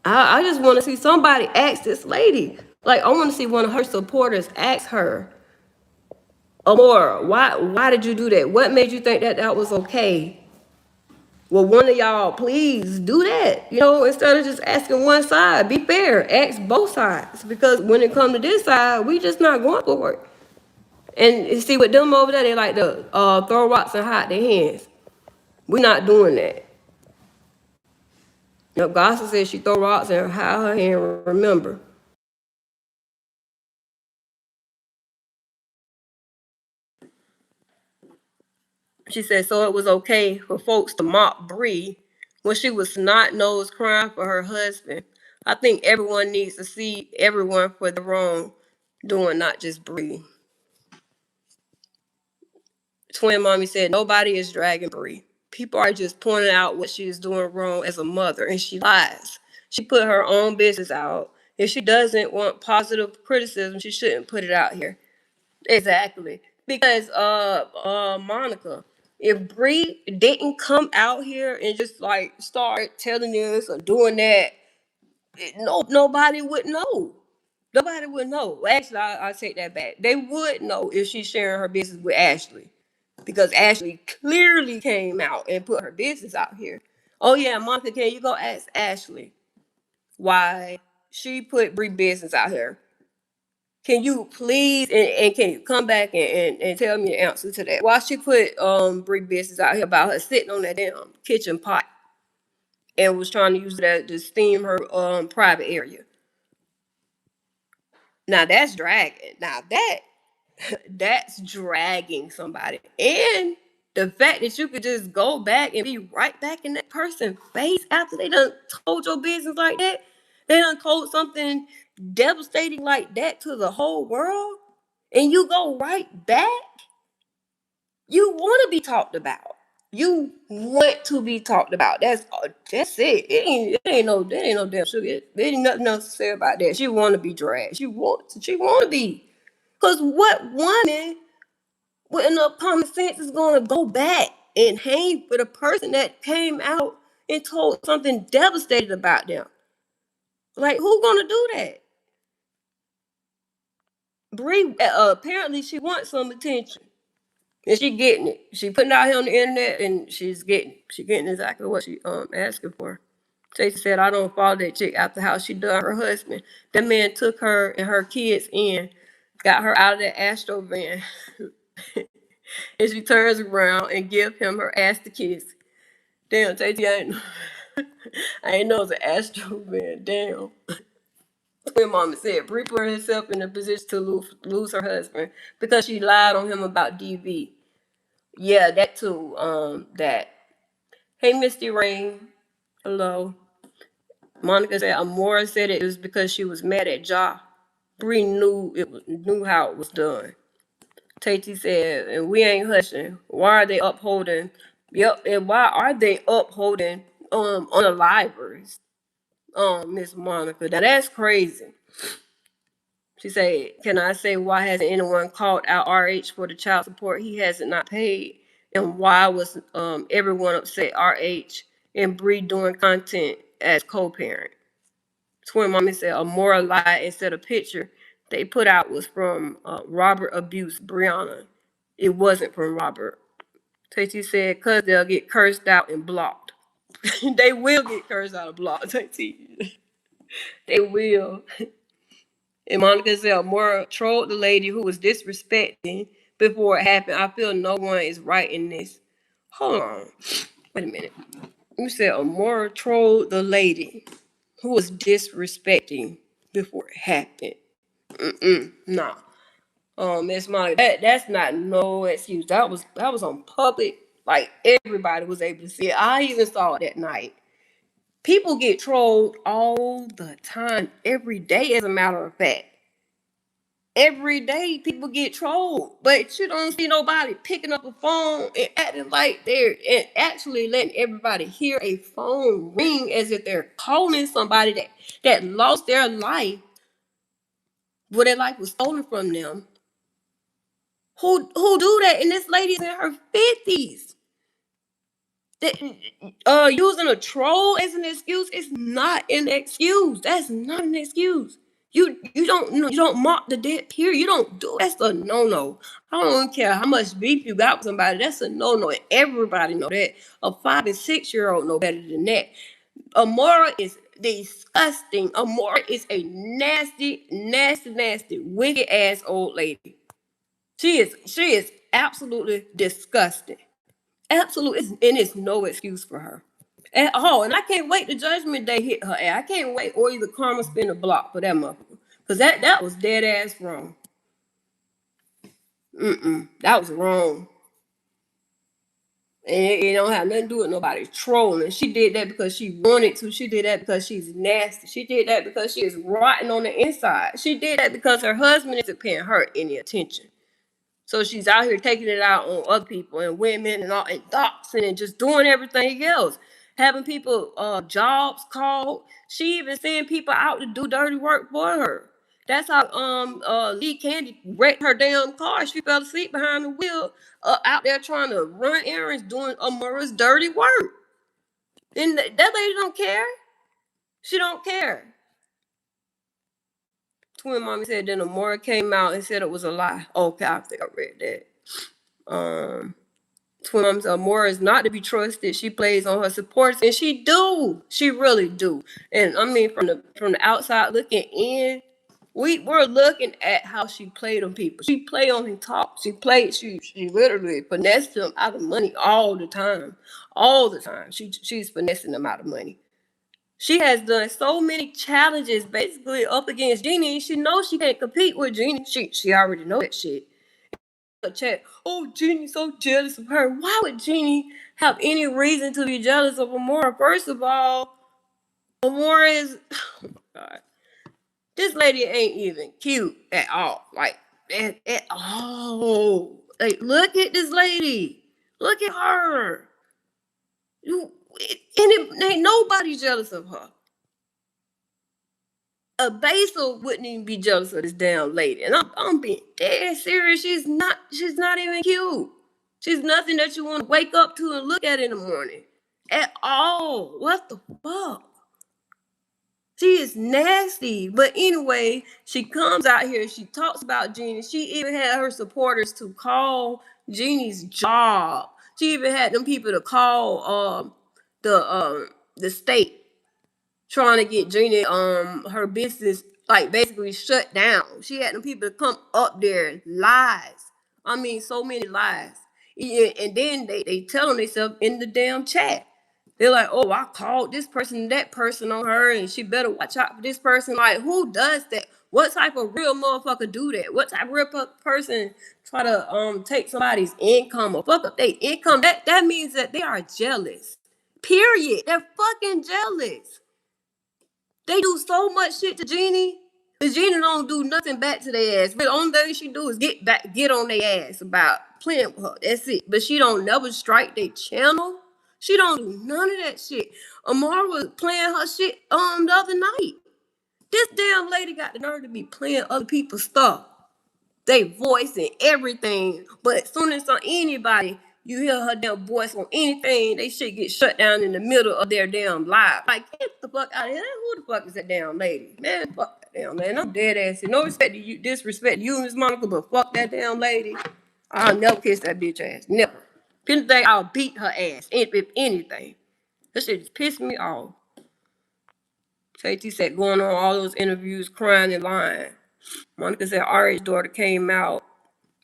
I just want to see somebody ask this lady. Like, I want to see one of her supporters ask her, Amora, why did you do that? What made you think that that was okay? Well, one of y'all, please do that. Instead of just asking one side, be fair. Ask both sides. Because when it comes to this side, we just not going for it. And you see, with them over there, they like to throw rocks and hide their hands. We're not doing that. Gossip says she throw rocks and hide her hand, remember. She said, so it was okay for folks to mock Bree when she was snot nose crying for her husband. I think everyone needs to see everyone for the wrong doing, not just Bree. Twin Mommy said, nobody is dragging Bree. People are just pointing out what she is doing wrong as a mother, and she lies. She put her own business out. If she doesn't want positive criticism, she shouldn't put it out here. Exactly. Because Monica, if Bree didn't come out here and just like start telling this or doing that, nobody would know. Nobody would know. Actually, I take that back. They would know if she's sharing her business with Ashley, because Ashley clearly came out and put her business out here. Oh yeah, Monica, can you go ask Ashley why she put Bree business out here? Can you please and can you come back and tell me the answer to that? Why she put Bree business out here about her sitting on that damn kitchen pot and was trying to use that to steam her private area? Now that's dragging. Now that's dragging somebody. And the fact that you could just go back and be right back in that person's face after they done told your business like that. They done told something devastating like that to the whole world. And you go right back. You want to be talked about. You want to be talked about. That's it. It ain't no damn sugar. There ain't nothing else to say about that. She want to be dragged. She want to be. Cause what woman with enough common sense is gonna go back and hang for the person that came out and told something devastating about them? Like, who gonna do that? Bree, apparently she wants some attention. And she getting it. She putting it out here on the internet and she getting exactly what she asking for. Stacey said, I don't follow that chick after how she done her husband. That man took her and her kids in, got her out of that Astro van. And she turns around and give him her ass to kiss. Damn, Stacey, I ain't know it was an Astro van. Damn. When Mama said, Bree put herself in a position to lose her husband because she lied on him about DV. Yeah, that too. That. Hey, Misty Rain. Hello. Monica said Amora said it was because she was mad at Ja. Bree knew how it was done. Tati said, and we ain't hushing. Why are they upholding? Yep, and why are they upholding unalivers? Miss Monica. Now that's crazy. She said, can I say why hasn't anyone called out RH for the child support he hasn't not paid? And why was everyone upset RH and Bree doing content as co-parent? Twin Mommy said a more lie instead of picture they put out was from Robert abused Brianna. It wasn't from Robert. Tati said, cause they'll get cursed out and blocked. They will get cursed out and blocked, Tati. They will. And Monica said, Amora trolled the lady who was disrespecting before it happened. I feel no one is right in this. Hold on. Wait a minute. You said Amora trolled the lady who was disrespecting before it happened. Nah. Miss Monica, that's not no excuse. That was on public. Like, everybody was able to see it. I even saw it that night. People get trolled all the time, every day, as a matter of fact. every day people get trolled, but you don't see nobody picking up a phone and acting like they're and actually letting everybody hear a phone ring as if they're calling somebody that lost their life, where their life was stolen from them. Who do that? And this lady's in her 50s. Using a troll as an excuse is not an excuse. That's not an excuse. You don't mock the dead. Period. You don't do. That's a no. I don't care how much beef you got with somebody. That's a no. And everybody know that. A 5 and 6 year old know better than that. Amora is disgusting. Amora is a nasty, wicked ass old lady. She is absolutely disgusting. Absolutely, and it's no excuse for her at all. And I can't wait the judgment day hit her ass. I can't wait or either karma spin a block for that motherfucker. Cause that was dead ass wrong. That was wrong. And it don't have nothing to do with nobody trolling. She did that because she wanted to. She did that because she's nasty. She did that because she is rotten on the inside. She did that because her husband isn't paying her any attention. So she's out here taking it out on other people and women and all and doxing and just doing everything else. Having people jobs called. She even sent people out to do dirty work for her. That's how Lee Candy wrecked her damn car. She fell asleep behind the wheel out there trying to run errands doing Amura's dirty work. And that lady don't care. She don't care. Twin mommy said then Amora came out and said it was a lie. Okay, I think I read that. Twin mom said Amora is not to be trusted. She plays on her supports, and she do. She really do. And I mean, from the outside looking in, we're looking at how she played on people. She played on him top. She literally finessed them out of money all the time. All the time. She's finessing them out of money. She has done so many challenges basically up against Jeannie. She knows she can't compete with Jeannie. She already know that shit. Chat. Oh, Jeannie's so jealous of her. Why would Jeannie have any reason to be jealous of Amora? First of all, Amora is oh my god. This lady ain't even cute at all. Like at all. Like look at this lady. Look at her. And it ain't nobody jealous of her. A Basil wouldn't even be jealous of this damn lady. And I'm being dead serious. She's not even cute. She's nothing that you want to wake up to and look at in the morning. At all. What the fuck? She is nasty. But anyway, she comes out here. She talks about Jeannie. She even had her supporters to call Jeannie's job. She even had them people to call the state trying to get Jeannie her business like basically shut down. She had them people to come up there, lies. I mean, so many lies. Yeah, and then they telling themselves in the damn chat. They're like, oh, I called this person and that person on her, and she better watch out for this person. Like, who does that? What type of real motherfucker do that? What type of real person try to take somebody's income or fuck up their income? That means that they are jealous. Period. They're fucking jealous. They do so much shit to Jeannie. And Jeannie don't do nothing back to their ass. But the only thing she do is get on their ass about playing with her. That's it. But she don't never strike their channel. She don't do none of that shit. Amara was playing her shit the other night. This damn lady got the nerve to be playing other people's stuff. They voice and everything. But as soon as anybody, you hear her damn voice on anything, they shit get shut down in the middle of their damn live. Like, get the fuck out of here. Who the fuck is that damn lady? Man, fuck that damn man. I'm dead ass. No respect to you, disrespect to you, Miss Monica, but fuck that damn lady. I'll never kiss that bitch ass. Never. If anything, I'll beat her ass. If anything. That shit just pissed me off. JT said going on all those interviews, crying and lying. Monica said Ari's daughter came out.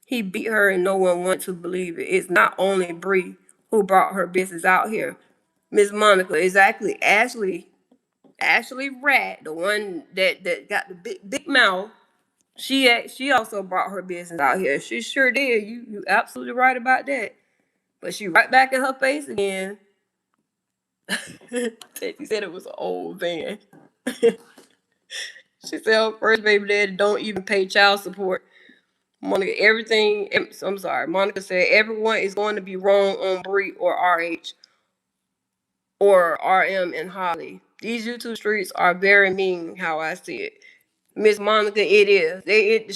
He beat her and no one wants to believe it. It's not only Bree who brought her business out here. Miss Monica, exactly. Ashley Rat, the one that got the big mouth, she also brought her business out here. She sure did. You absolutely right about that. But she right back in her face again. She said it was an old van. She said her first baby daddy don't even pay child support. Monica, everything. I'm sorry. Monica said everyone is going to be wrong on Bree or RH or RM and Holly. These YouTube streets are very mean. How I see it, Miss Monica, it is.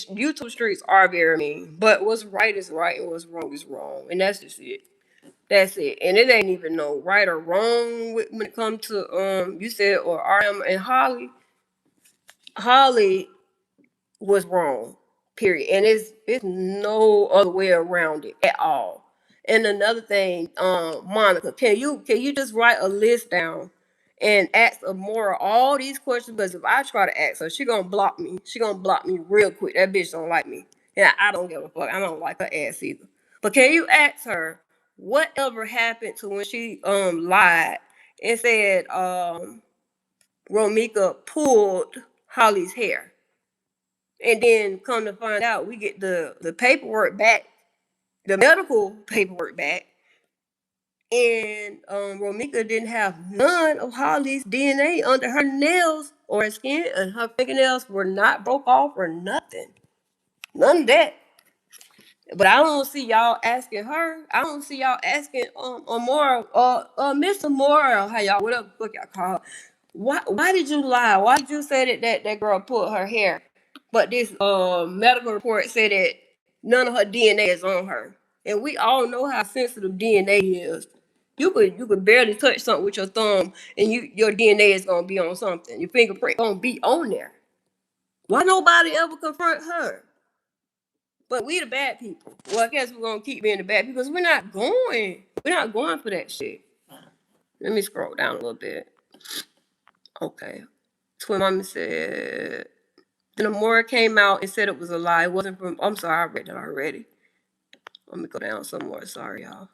YouTube streets are very mean. But what's right is right, and what's wrong is wrong, and that's just it. That's it. And it ain't even no right or wrong when it comes to you said or RM and Holly. Holly was wrong. Period. And it's no other way around it at all. And another thing, Monica, can you just write a list down and ask Amora all these questions? Because if I try to ask her, she gonna block me. She gonna block me real quick. That bitch don't like me. And I don't give a fuck. I don't like her ass either. But can you ask her whatever happened to when she lied and said Romeica pulled Holly's hair? And then come to find out, we get the paperwork back, the medical paperwork back, and Romeica didn't have none of Holly's DNA under her nails or her skin, and her fingernails were not broke off or nothing. None of that. But I don't see y'all asking her. I don't see y'all asking Amora Miss Amora, how y'all whatever the fuck y'all call her. Why did you lie? Why did you say that girl pulled her hair? But this medical report said that none of her DNA is on her. And we all know how sensitive DNA is. You could barely touch something with your thumb and your DNA is gonna be on something. Your fingerprint gonna be on there. Why nobody ever confront her? But we the bad people. Well, I guess we're gonna keep being the bad people because we're not going. We're not going for that shit. Let me scroll down a little bit. Okay. Twin Mommy said then Amora came out and said it was a lie. It wasn't from I'm sorry, I read that already. Let me go down some more. Sorry, y'all.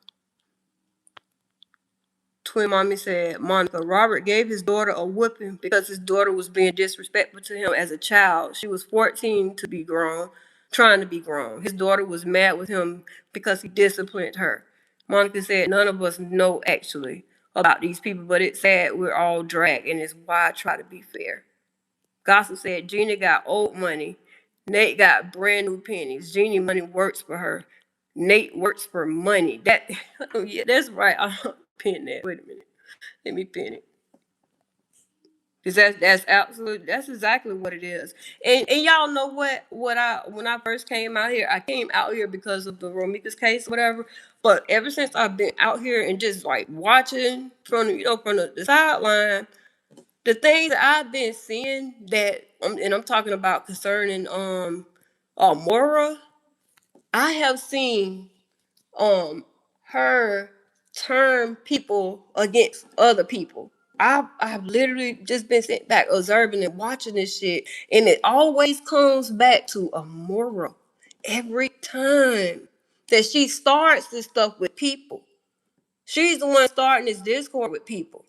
Twin Mommy said, Monica, Robert gave his daughter a whooping because his daughter was being disrespectful to him as a child. She was 14 to be grown, trying to be grown. His daughter was mad with him because he disciplined her. Monica said, none of us know actually about these people, but it's sad we're all dragged, and it's why I try to be fair. Gossip said, Jeannie got old money. Nate got brand new pennies. Jeannie money works for her. Nate works for money. That, oh yeah, that's right. I'll pin that. Wait a minute. Let me pin it. Cause that's exactly what it is. And y'all know what when I first came out here, I came out here because of the Romeica's case, whatever. But ever since I've been out here and just like watching from the sideline, the things that I've been seeing that and I'm talking about concerning Mora, I have seen her turn people against other people. I've literally just been sitting back observing and watching this shit, and it always comes back to Amora every time that she starts this stuff with people. She's the one starting this discord with people.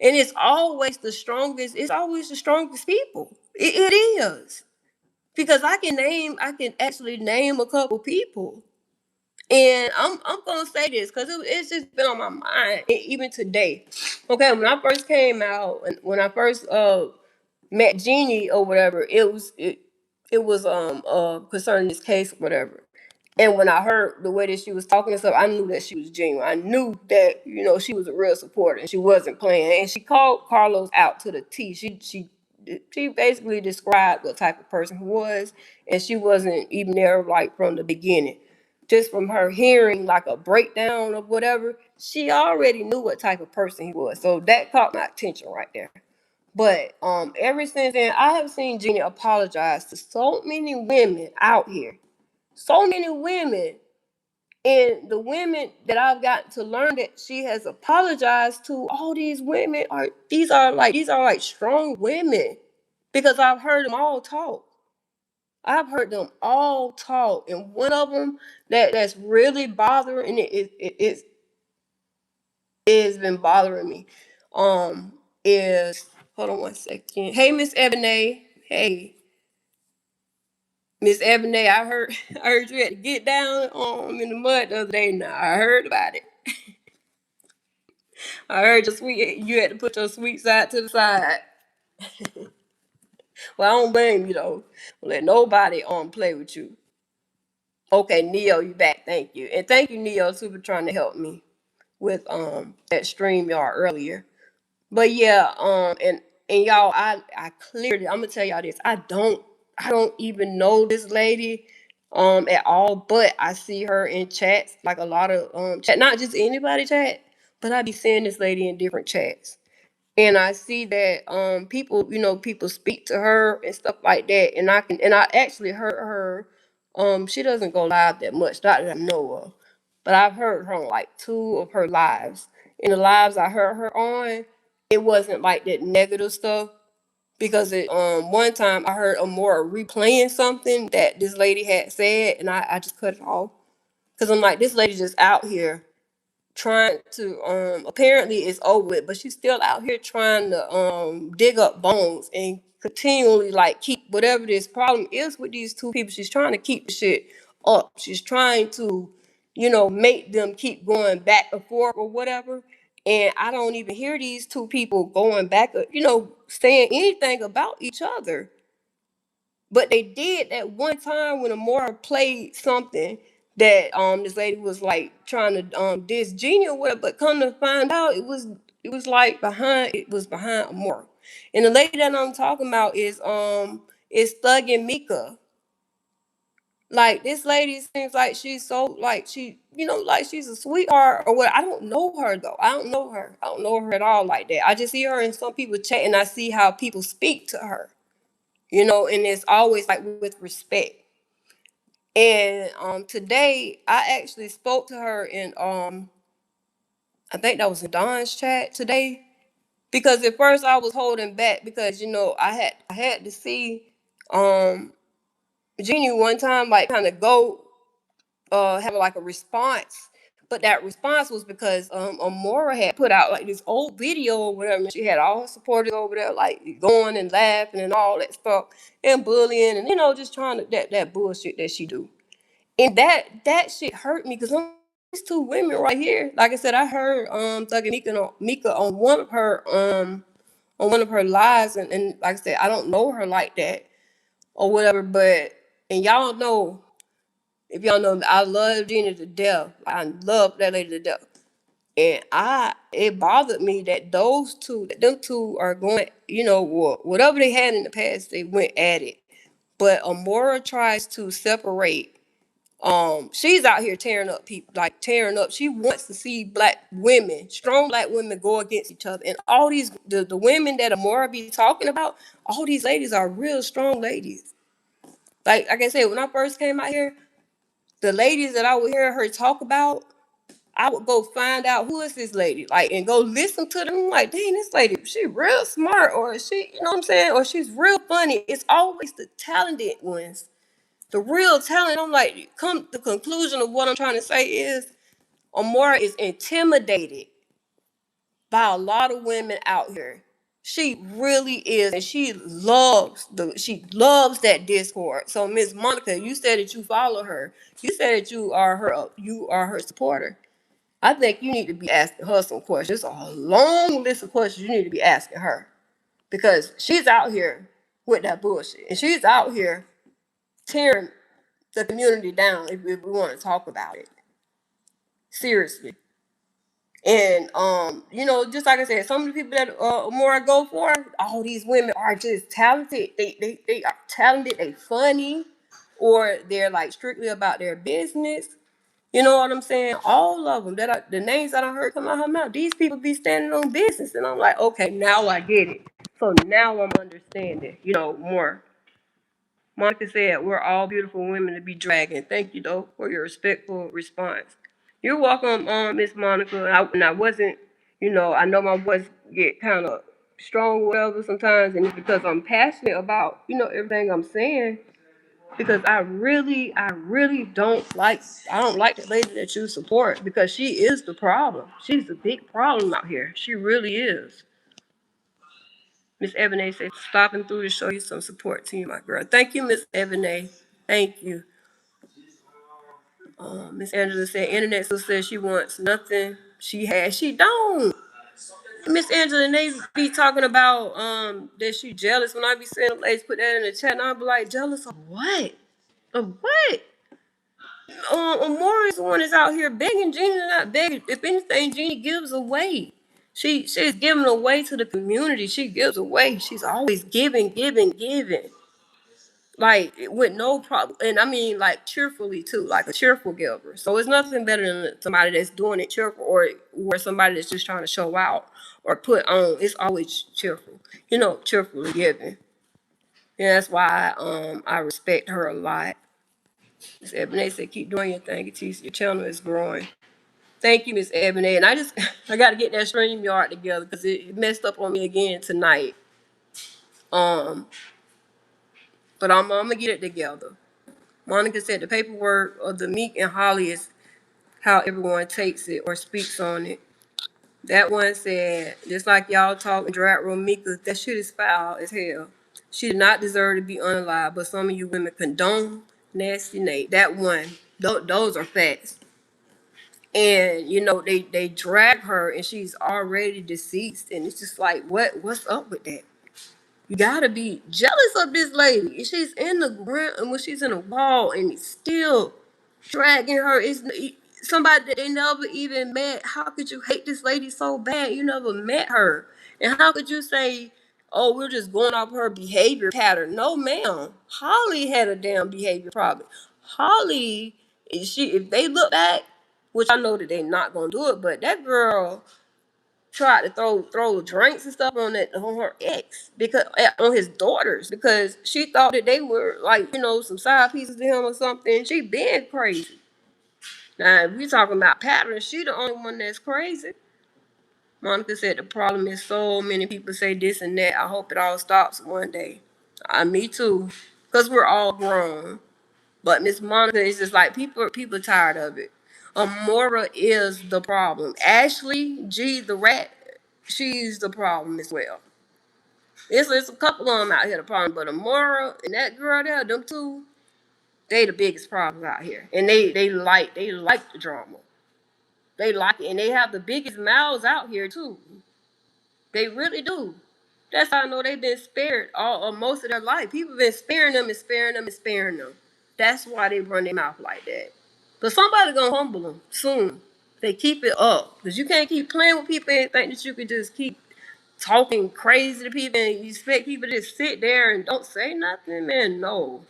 And it's always the strongest, it's always the strongest people. It is. Because I can actually name a couple people. And I'm gonna say this because it's just been on my mind even today. Okay, when I first came out and when I first met Jeannie or whatever, it was concerning this case or whatever. And when I heard the way that she was talking and stuff, I knew that she was genuine. I knew that, she was a real supporter and she wasn't playing. And she called Carlos out to the T. She basically described what type of person he was, and she wasn't even there like from the beginning. Just from her hearing like a breakdown of whatever, she already knew what type of person he was. So that caught my attention right there. But ever since then, I have seen Jeannie apologize to so many women out here. So many women. And the women that I've gotten to learn that she has apologized to, all these women are like strong women. Because I've heard them all talk. I've heard them all talk. And one of them that's really bothering it's been bothering me. Is hold on one second. Hey, Miss Ebony. Hey, Miss Ebony, I heard you had to get down in the mud the other day. Now I heard about it. I heard you had to put your sweet side to the side. Well, I don't blame you though. Let nobody play with you. Okay, Neo, you back. Thank you. And thank you, Neo, too, for trying to help me with that StreamYard earlier. But yeah, and y'all, I clearly I'm gonna tell y'all this. I don't even know this lady at all, but I see her in chats, like a lot of chat, not just anybody chat, but I be seeing this lady in different chats. And I see that people, people speak to her and stuff like that. And I actually heard her, she doesn't go live that much, not that I know of. But I've heard her on like two of her lives. In the lives I heard her on, it wasn't like that negative stuff. Because one time I heard Amora replaying something that this lady had said, and I just cut it off. Because I'm like, this lady just out here trying to apparently it's over with, but she's still out here trying to dig up bones and continually like keep whatever this problem is with these two people. She's trying to keep the shit up. She's trying to, make them keep going back and forth or whatever. And I don't even hear these two people going back, saying anything about each other. But they did that one time when Amora played something that this lady was like trying to diss Genie or whatever, but come to find out it was like behind Amora. And the lady that I'm talking about is Thug and Mika. Like this lady seems like she's so like like she's a sweetheart or what. I don't know her though. I don't know her. I don't know her at all like that. I just see her in some people chat and I see how people speak to her. And it's always like with respect. And today I actually spoke to her in I think that was in Don's chat today. Because at first I was holding back because I had to see um Genie one time like kind of go have like a response. But that response was because Amora had put out like this old video or whatever. And she had all her supporters over there like going and laughing and all that stuff and bullying and just trying to that bullshit that she do. And that shit hurt me because these two women right here. Like I said, I heard Thug and Mika on one of her lives, and like I said, I don't know her like that or whatever. But and y'all know, if y'all know me, I love Gina to death. I love that lady to death. And it bothered me that them two are going, whatever they had in the past, they went at it. But Amora tries to separate. She's out here tearing up people, like tearing up. She wants to see strong black women go against each other. And all these the women that Amora be talking about, all these ladies are real strong ladies. Like I said, when I first came out here, the ladies that I would hear her talk about, I would go find out who is this lady, like, and go listen to them. Like, dang, this lady, she real smart, or she, you know what I'm saying, or she's real funny. It's always the talented ones, the real talent. I'm like, the conclusion of what I'm trying to say is, Amora is intimidated by a lot of women out here. She really is, and she loves that Discord. So Miss Monica, you said that you follow her. You said that you are her supporter. I think you need to be asking her some questions. It's a long list of questions you need to be asking her because she's out here with that bullshit, and she's out here tearing the community down. If we want to talk about it seriously, and just like I said, some of the people that more I go for, all these women are just talented. They are talented. They funny, or they're like strictly about their business. You know what I'm saying? All of them the names that I heard come out her mouth. These people be standing on business, and I'm like, okay, now I get it. So now I'm understanding, more. Monica said, "We're all beautiful women to be dragging." Thank you, though, for your respectful response. You're welcome, Miss Monica. And I wasn't, I know my voice get kind of strong, or whatever, sometimes, and it's because I'm passionate about, everything I'm saying. Because I really don't like the lady that you support because she is the problem. She's the big problem out here. She really is. Miss Ebony said, stopping through to show you some support to you, my girl. Thank you, Miss Ebony. Thank you. Miss Angela said, internet still says she wants nothing she has. She don't. Miss Angela, and they be talking about that she jealous when I be saying ladies put that in the chat, and I be like, jealous of what? Of what? Amora is the one that's out here begging. Jeannie not begging. If anything, Jeannie gives away. She's giving away to the community. She gives away. She's always giving, giving, giving. Like with no problem, and I mean like cheerfully too, like a cheerful giver. So it's nothing better than somebody that's doing it cheerful, or somebody that's just trying to show out or put on. It's always cheerful, cheerfully giving. Yeah, that's why I respect her a lot. Miss Ebony said, "Keep doing your thing, Tesa. Your channel is growing." Thank you, Miss Ebony. And I just I got to get that StreamYard together because it messed up on me again tonight. Um, but I'm gonna get it together. Monica said the paperwork of the Meek and Holly is how everyone takes it or speaks on it. That one said, just like y'all talk and drag Romeica, that shit is foul as hell. She did not deserve to be unalive, but some of you women condone nasty Nate. That one, those are facts. And they drag her and she's already deceased. And it's just like, what's up with that? You gotta be jealous of this lady. If she's in the ground and when she's in a wall and it's still dragging her, is somebody that they never even met. How could you hate this lady so bad? You never met her. And how could you say, oh, we're just going off her behavior pattern? No, ma'am. Holly had a damn behavior problem. Holly, if they look back, which I know that they're not gonna do it, but that girl tried to throw drinks and stuff on her ex because on his daughters because she thought that they were like some side pieces to him or something. She been crazy. Now if we talking about patterns, she the only one that's crazy. Monica said the problem is so many people say this and that. I hope it all stops one day. Me too, cause we're all grown. But Miss Monica is just like people tired of it. Amora is the problem. Ashley G the rat, she's the problem as well. It's a couple of them out here the problem, but Amora and that girl there, them two, they the biggest problems out here. And they like the drama. They like it, and they have the biggest mouths out here too. They really do. That's how I know they've been spared all most of their life. People been sparing them and sparing them and sparing them. That's why they run their mouth like that. But somebody gonna humble them soon. They keep it up. Because you can't keep playing with people and think that you can just keep talking crazy to people and you expect people to just sit there and don't say nothing. Man, no.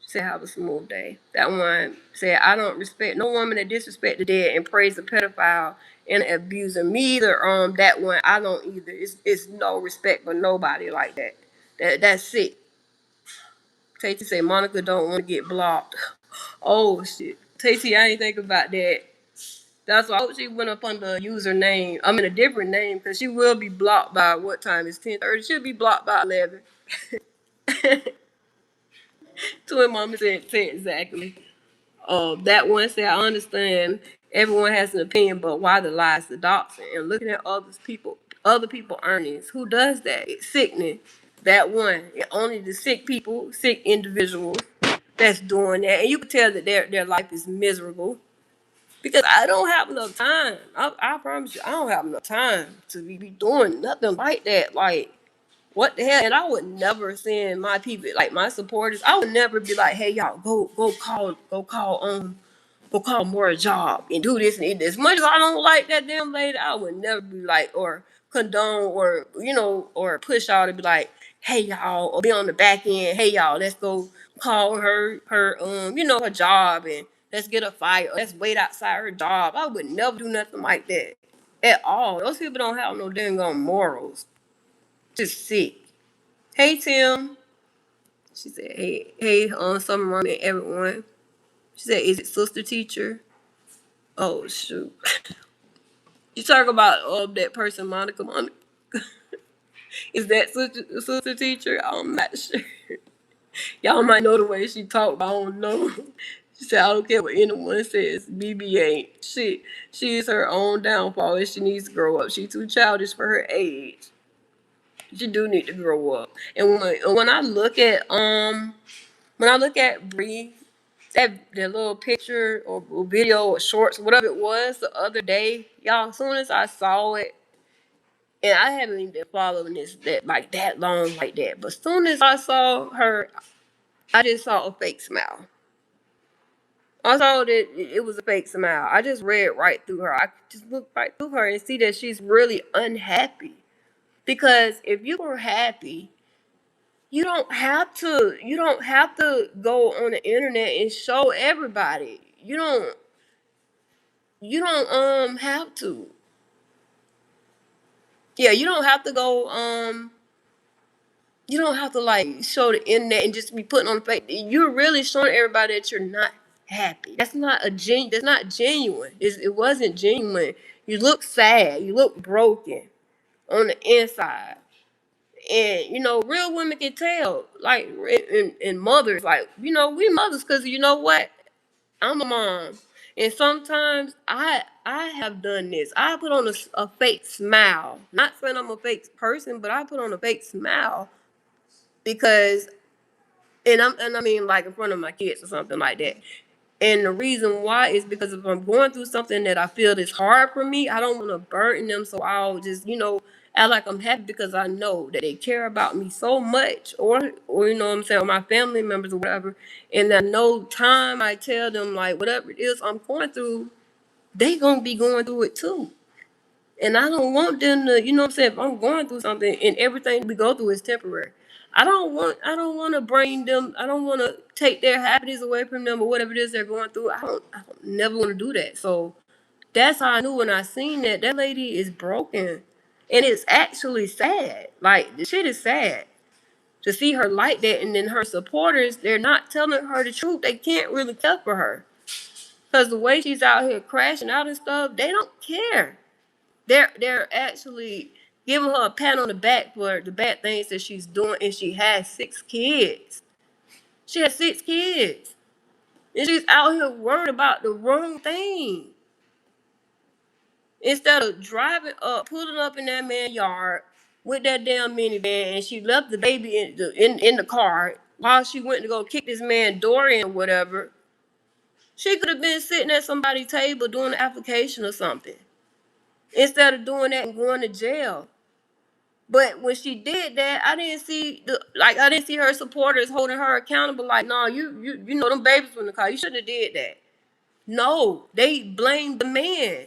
Said have a smooth day. That one said, I don't respect no woman that disrespect the dead and praise a pedophile and an abuser. Me either. That one I don't either. It's no respect for nobody like that. That's it. Tate say Monica don't want to get blocked. Oh shit. Tate, I ain't think about that. That's why I hope she went up under a username. I mean a different name because she will be blocked by what time? It's 10:30. She'll be blocked by 11. Twin mama said exactly. That one said, I understand everyone has an opinion, but why the lies, the doxing, and looking at other people earnings? Who does that? It's sickening. That one, only the sick people, sick individuals that's doing that, and you can tell that their life is miserable because I don't have enough time. I promise you, I don't have enough time to be doing nothing like that. Like what the hell? And I would never send my people, like my supporters. I would never be like, "Hey y'all, go call more a job and do this and eat this." As much as I don't like that damn lady, I would never be like or condone or or push y'all to be like, "Hey y'all," or be on the back end. "Hey y'all, let's go call her her job and let's get her fired. Let's wait outside her job." I would never do nothing like that at all. Those people don't have no dang on morals. Just sick. Hey Tim. She said, hey, Summer Mom and everyone. She said, is it sister teacher? Oh shoot. You talk about that person, Monica. Monica. Is that sister teacher? I'm not sure. Y'all might know the way she talk, but I don't know. She said, I don't care what anyone says. BB ain't. She is her own downfall and she needs to grow up. She's too childish for her age. She do need to grow up. And when I look at Bree, that little picture or video or shorts, whatever it was the other day, y'all, as soon as I saw it, And I haven't even been following this that like that long like that. But soon as I saw her, I just saw a fake smile. I saw that it was a fake smile. I just read right through her. I just looked right through her and see that she's really unhappy. Because if you were happy, you don't have to go on the internet and show everybody. You don't have to. Yeah, you don't have to go you don't have to like show the internet and just be putting on the fake. You're really showing everybody that you're not happy. That's not genuine. It wasn't genuine. You look sad. You look broken on the inside. And real women can tell, like, and mothers, like, we mothers, because you know what? I'm a mom, and sometimes I have done this. I put on a fake smile. Not saying I'm a fake person, but I put on a fake smile because, and I mean like in front of my kids or something like that. And the reason why is because if I'm going through something that I feel is hard for me, I don't want to burden them. So I'll just, act like I'm happy because I know that they care about me so much, or you know what I'm saying, or my family members or whatever. And I know time I tell them like whatever it is I'm going through, they gonna be going through it too. And I don't want them to, what I'm saying, if I'm going through something and everything we go through is temporary. I don't want to bring them, I don't want to take their happiness away from them or whatever it is they're going through. I don't never want to do that. So that's how I knew when I seen that lady is broken. And it's actually sad. Like, the shit is sad to see her like that. And then her supporters, they're not telling her the truth. They can't really care for her. Because the way she's out here crashing out and stuff, they don't care. They're actually giving her a pat on the back for the bad things that she's doing, and she has 6 kids. She has 6 kids, and she's out here worried about the wrong thing. Instead of driving up, pulling up in that man's yard with that damn minivan, and she left the baby in the car while she went to go kick this man's door in, whatever. She could have been sitting at somebody's table doing an application or something, instead of doing that and going to jail. But when she did that, I didn't see her supporters holding her accountable. Like, no, you know them babies from the car. You shouldn't have did that. No, they blamed the man,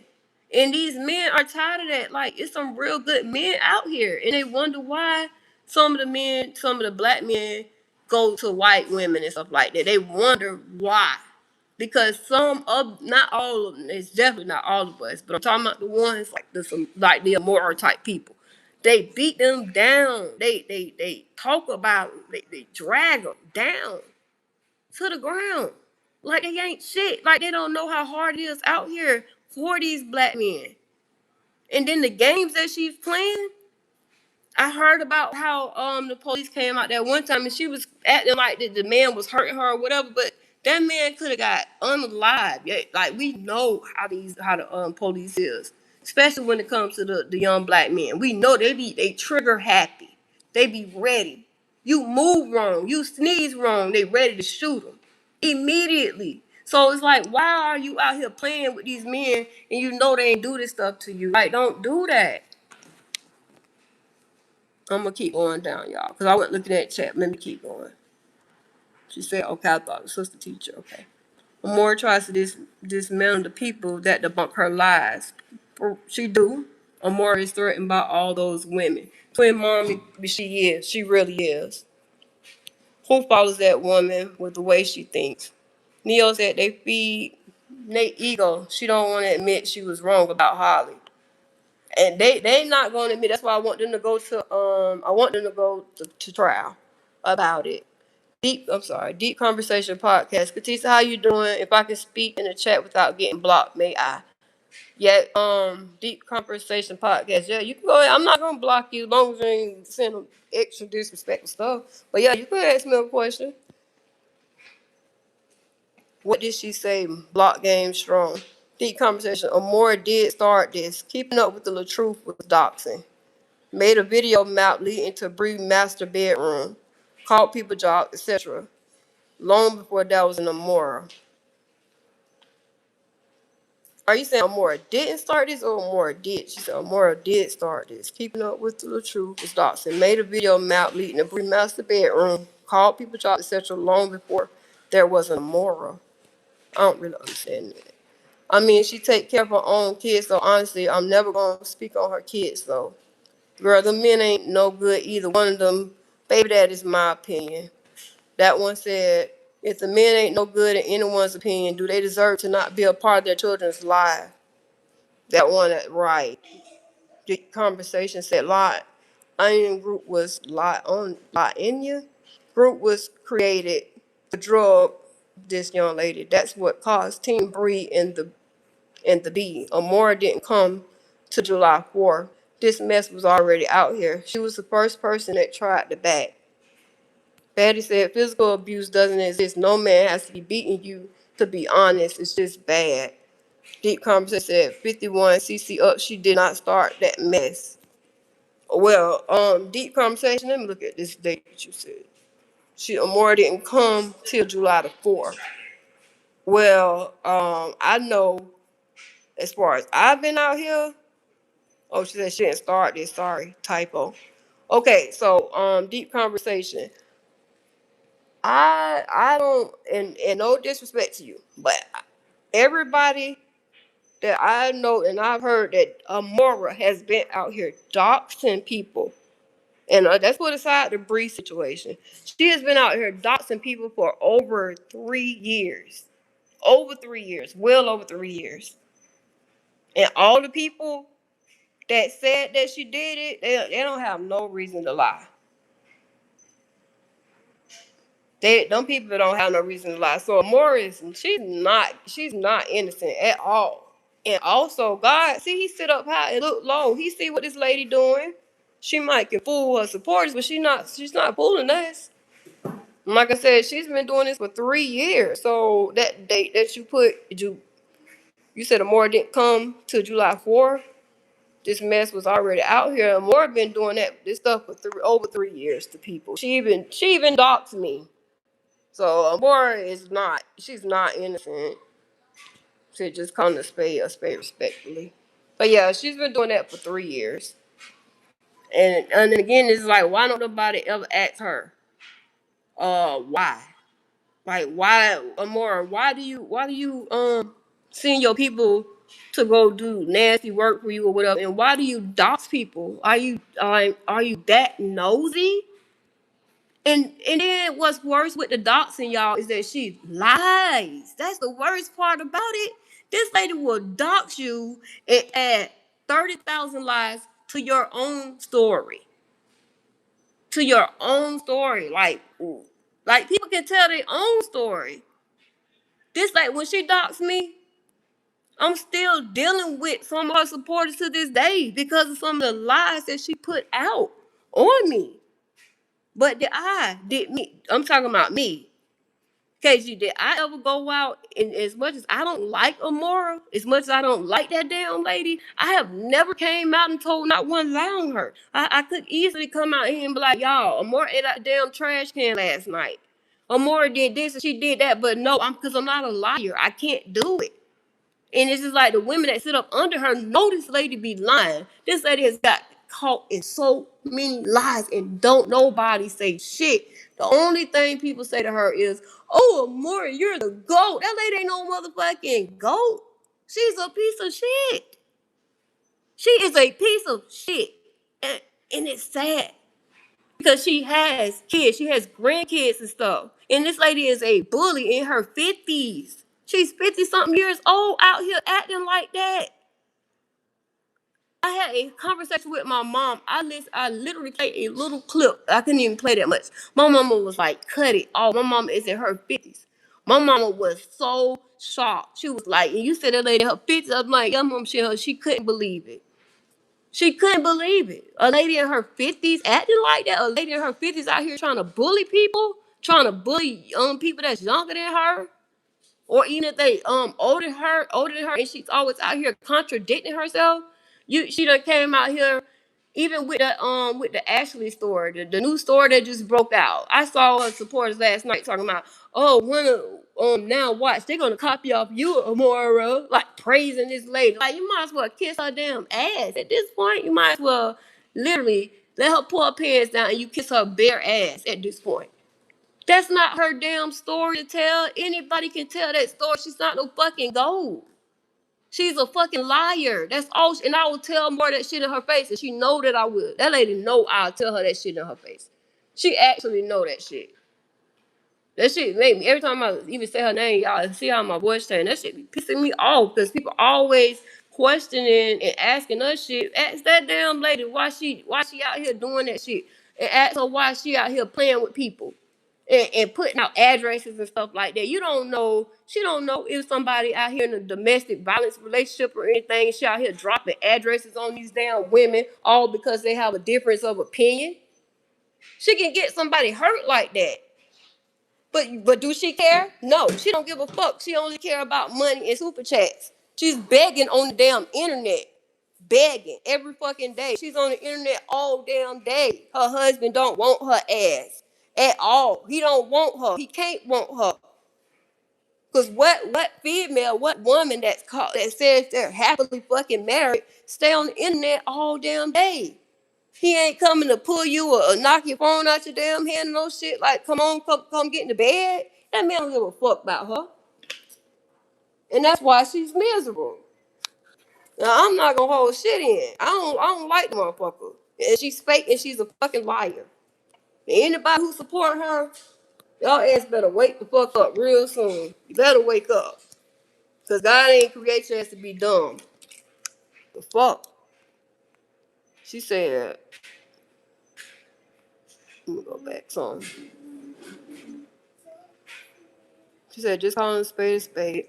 and these men are tired of that. Like, it's some real good men out here, and they wonder why some of the black men go to white women and stuff like that. They wonder why. Because not all of them, it's definitely not all of us, but I'm talking about the ones like the immoral type people. They beat them down. They talk about them. They drag them down to the ground like they ain't shit. Like they don't know how hard it is out here for these black men. And then the games that she's playing, I heard about how the police came out there one time and she was acting like the man was hurting her or whatever, but that man could have got unalive. Yeah, like we know how the police is, especially when it comes to the young black men. We know they trigger happy. They be ready. You move wrong, you sneeze wrong, they ready to shoot them immediately. So it's like, why are you out here playing with these men and you know they ain't do this stuff to you? Like, don't do that. I'm gonna keep going down, y'all, because I wasn't looking at chat. Let me keep going. She said, okay, I thought it was sister teacher. Okay. Amora tries to dismantle the people that debunk her lies. She do. Amora is threatened by all those women. Twin mommy, she is. She really is. Who follows that woman with the way she thinks? Neo said they feed Nate ego. She don't want to admit she was wrong about Holly. And they not going to admit. That's why I want them to go to trial about it. Deep Conversation Podcast. Katisa, how you doing? If I can speak in the chat without getting blocked, may I? Yeah, Deep Conversation Podcast. Yeah, you can go ahead. I'm not gonna block you as long as you ain't send them extra disrespectful stuff. But yeah, you can ask me a question. What did she say? Block game strong. Deep Conversation. Amora did start this. Keeping up with the truth with doxing. Made a video map leading to Bree master bedroom. Called people job, etc. Long before that was in Amora. Are you saying Amora didn't start this or Amora did? She said Amora did start this. Keeping up with the truth was Dotson. Made a video map leading to master bedroom. Called people, jobs, etc. long before there was an Amora. I don't really understand that. I mean, she take care of her own kids, so honestly, I'm never gonna speak on her kids though. Girl, the men ain't no good either one of them. Baby, that is my opinion. That one said, if the men ain't no good in anyone's opinion, do they deserve to not be a part of their children's life? That one, right. The conversation said Lot Onion Group was Lot Onion Group was created to drug this young lady. That's what caused Team Bree and the B. Amora didn't come to July 4th. This mess was already out here. She was the first person that tried the back. Patty said physical abuse doesn't exist. No man has to be beating you to be honest. It's just bad. Deep conversation said 51 CC up. She did not start that mess. Well, deep conversation. Let me look at this date that you said. Amora didn't come till July the 4th. Well, I know as far as I've been out here. Oh, she said she didn't start this. Sorry, typo. Okay, so deep conversation. I don't, and no disrespect to you, but everybody that I know and I've heard that Amora has been out here doxing people, and that's put aside the Bree situation. She has been out here doxing people for over 3 years, well over 3 years, and all the people that said that she did it, they don't have no reason to lie. Them people don't have no reason to lie. So Morris, she's not innocent at all. And also, God, see, he sit up high and look low. He see what this lady doing. She might can fool her supporters, but she's not fooling us. Like I said, she's been doing this for 3 years. So that date that you said Amora didn't come to July 4th. This mess was already out here. Amora been doing this stuff for over 3 years to people. She even doxed me. So Amora she's not innocent. To just call a spade respectfully. But yeah, she's been doing that for 3 years. And again, it's like, why don't nobody ever ask her? Why? Like, why, Amora? Why do you send your people to go do nasty work for you or whatever? And why do you dox people? Are you that nosy? And then what's worse with the doxing, y'all, is that she lies. That's the worst part about it. This lady will dox you and add 30,000 lies to your own story. To your own story. Like people can tell their own story. This, like, when she doxed me, I'm still dealing with some of her supporters to this day because of some of the lies that she put out on me. But I'm talking about me. KG, did I ever go out, and as much as I don't like Amora, as much as I don't like that damn lady, I have never came out and told not one lie on her. I could easily come out here and be like, y'all, Amora ate out the damn trash can last night. Amora did this and she did that, but no, because I'm not a liar. I can't do it. And it's just like the women that sit up under her know this lady be lying. This lady has got caught in so many lies and don't nobody say shit. The only thing people say to her is, oh, Amora, you're the GOAT. That lady ain't no motherfucking GOAT. She's a piece of shit. She is a piece of shit. And it's sad. Because she has kids. She has grandkids and stuff. And this lady is a bully in her 50s. She's 50-something years old out here acting like that. I had a conversation with my mom. I literally played a little clip. I couldn't even play that much. My mama was like, cut it off. My mama is in her 50s. My mama was so shocked. She was like, and you said that lady in her 50s. I was like, your mom, she couldn't believe it. She couldn't believe it. A lady in her 50s acting like that. A lady in her 50s out here trying to bully people. Trying to bully people that's younger than her. Or even if they older than her, and she's always out here contradicting herself. She done came out here Even with the Ashley store, the new store that just broke out. I saw her supporters last night talking about, oh, one of now watch, they're gonna copy off you, Amora, like praising this lady. Like, you might as well kiss her damn ass. At this point, you might as well literally let her pull her pants down and you kiss her bare ass at this point. That's not her damn story to tell. Anybody can tell that story. She's not no fucking gold. She's a fucking liar. That's all. And I will tell more that shit in her face, and she know that I will. That lady know I'll tell her that shit in her face. She actually know that shit. That shit make me, every time I even say her name, y'all see how my voice changed. That shit be pissing me off because people always questioning and asking us shit. Ask that damn lady why she out here doing that shit. And ask her why she out here playing with people. And putting out addresses and stuff like that. You don't know, she don't know if somebody out here in a domestic violence relationship or anything. She out here dropping addresses on these damn women all because they have a difference of opinion. She can get somebody hurt like that. But do she care? No, she don't give a fuck. She only care about money and super chats. She's begging on the damn internet. Begging every fucking day. She's on the internet all damn day. Her husband don't want her ass at all. He don't want her. He can't want her. Cause what female, what woman that says they're happily fucking married stay on the internet all damn day? He ain't coming to pull you or knock your phone out your damn hand and no shit. Like, come on, come get in the bed. That man don't give a fuck about her. And that's why she's miserable. Now, I'm not gonna hold shit in. I don't like the motherfucker. And she's fake and she's a fucking liar. And anybody who support her, y'all ass better wake the fuck up real soon. You better wake up. Cause God ain't create you as to be dumb. The fuck? She said, let me go back some. She said, just calling a spade a spade.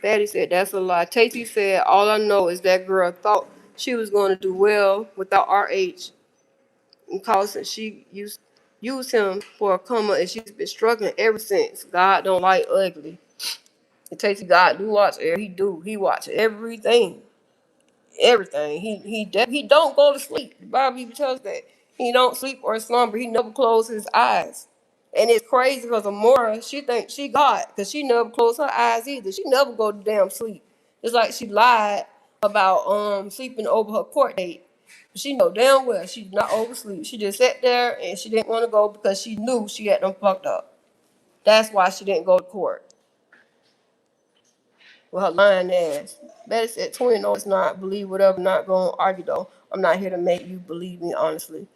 Fatty said, that's a lie. Tacey said, all I know is that girl thought she was going to do well without RH. And cause she used him for a come up and she's been struggling ever since. God don't like ugly. And Tacey, God do watch air. He do. He watch everything. Everything. He don't go to sleep. The Bible even tells that. He don't sleep or slumber. He never closes his eyes. And it's crazy because Amora, she thinks she God because she never closed her eyes either. She never go to damn sleep. It's like she lied about sleeping over her court date. She know damn well she's not oversleep. She just sat there and she didn't want to go because she knew she had them fucked up. That's why she didn't go to court with her lying ass. Betty said, twin, no, it's not. Believe whatever, not going to argue though. I'm not here to make you believe me, honestly.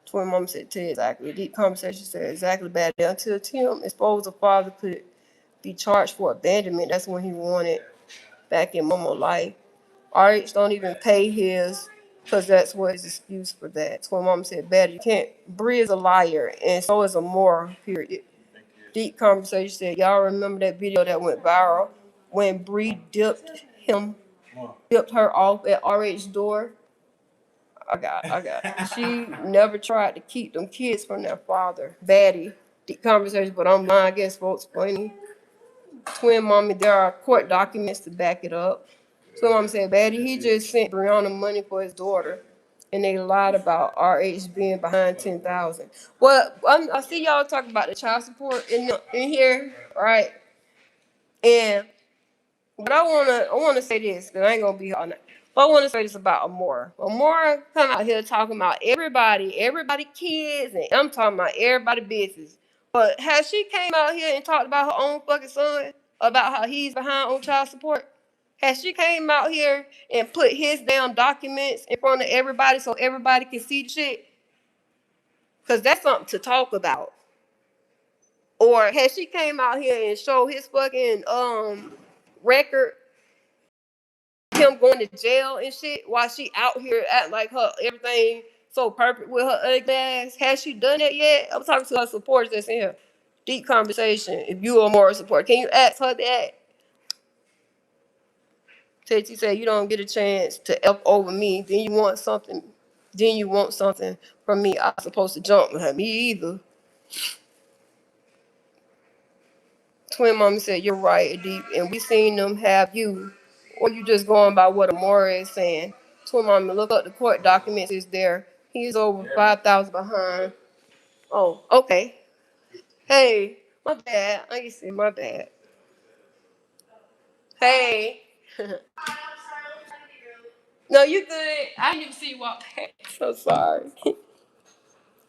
Twin mom said, Ted, exactly. A deep conversation said, exactly bad. Until Tim exposed the father could be charged for abandonment. That's when he wanted back in Momo's life. RH don't even pay his because that's what his excuse for that. Twin mom said, bad. You can't. Bree is a liar, and so is Amora, period. Deep conversation said, y'all remember that video that went viral when Bree dipped her off at RH's door? I got. She never tried to keep them kids from their father. Baddie. Deep conversation, but I'm lying, I guess folks funny. Twin mommy, there are court documents to back it up. Twin mom said, Baddie, he just sent Brianna money for his daughter. And they lied about RH being behind 10,000. Well, I see y'all talking about the child support in here, right? And but I wanna say this, because I ain't gonna be here all night. But I wanna say this about Amora. Amora come out here talking about everybody kids, and I'm talking about everybody business. But has she came out here and talked about her own fucking son, about how he's behind on child support? Has she came out here and put his damn documents in front of everybody so everybody can see the shit? Cause that's something to talk about. Or has she came out here and showed his fucking record, him going to jail and shit, while she out here acting like her everything so perfect with her ugly ass? Has she done that yet? I'm talking to her supporters that's in here. Deep conversation. If you are more support, can you ask her that? Tetsy said, you don't get a chance to F over me, then you want something. Then you want something from me. I'm supposed to jump with her. Me either. Twin mommy said, you're right, Deep, and we seen them have you. Or you just going by what Amora is saying. Twin Mama, look up the court documents. Is there? He's over 5,000 behind. Oh, okay. Hey, my bad. I used to say my bad. Hey. No, you good. I didn't even see you walk past. So sorry.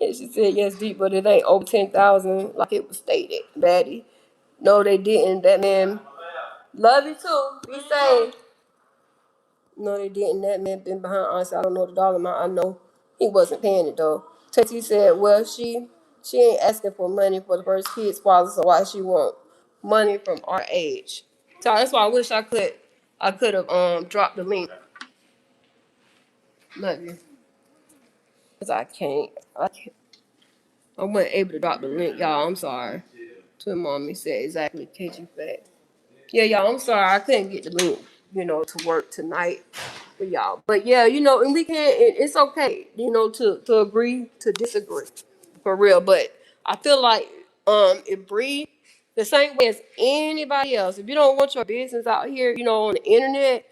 And she said, yes, deep, but it ain't over 10,000 like it was stated, Daddy. No, they didn't. That man, love you too. Be safe. No, they didn't. That man been behind us. I don't know the dollar amount. I know he wasn't paying it though. Tetsy said, well, she ain't asking for money for the first kid's father, so why she want money from our age? So that's why I wish I could have dropped the link. Love you. Cause I can't. I wasn't able to drop the link, y'all. I'm sorry. Twin mommy said exactly KG fact. Yeah, y'all, I'm sorry I couldn't get the link, to work tonight for y'all. But yeah, and we can't, it's okay, to agree to disagree for real. But I feel like if Bree, the same way as anybody else, if you don't want your business out here, on the internet,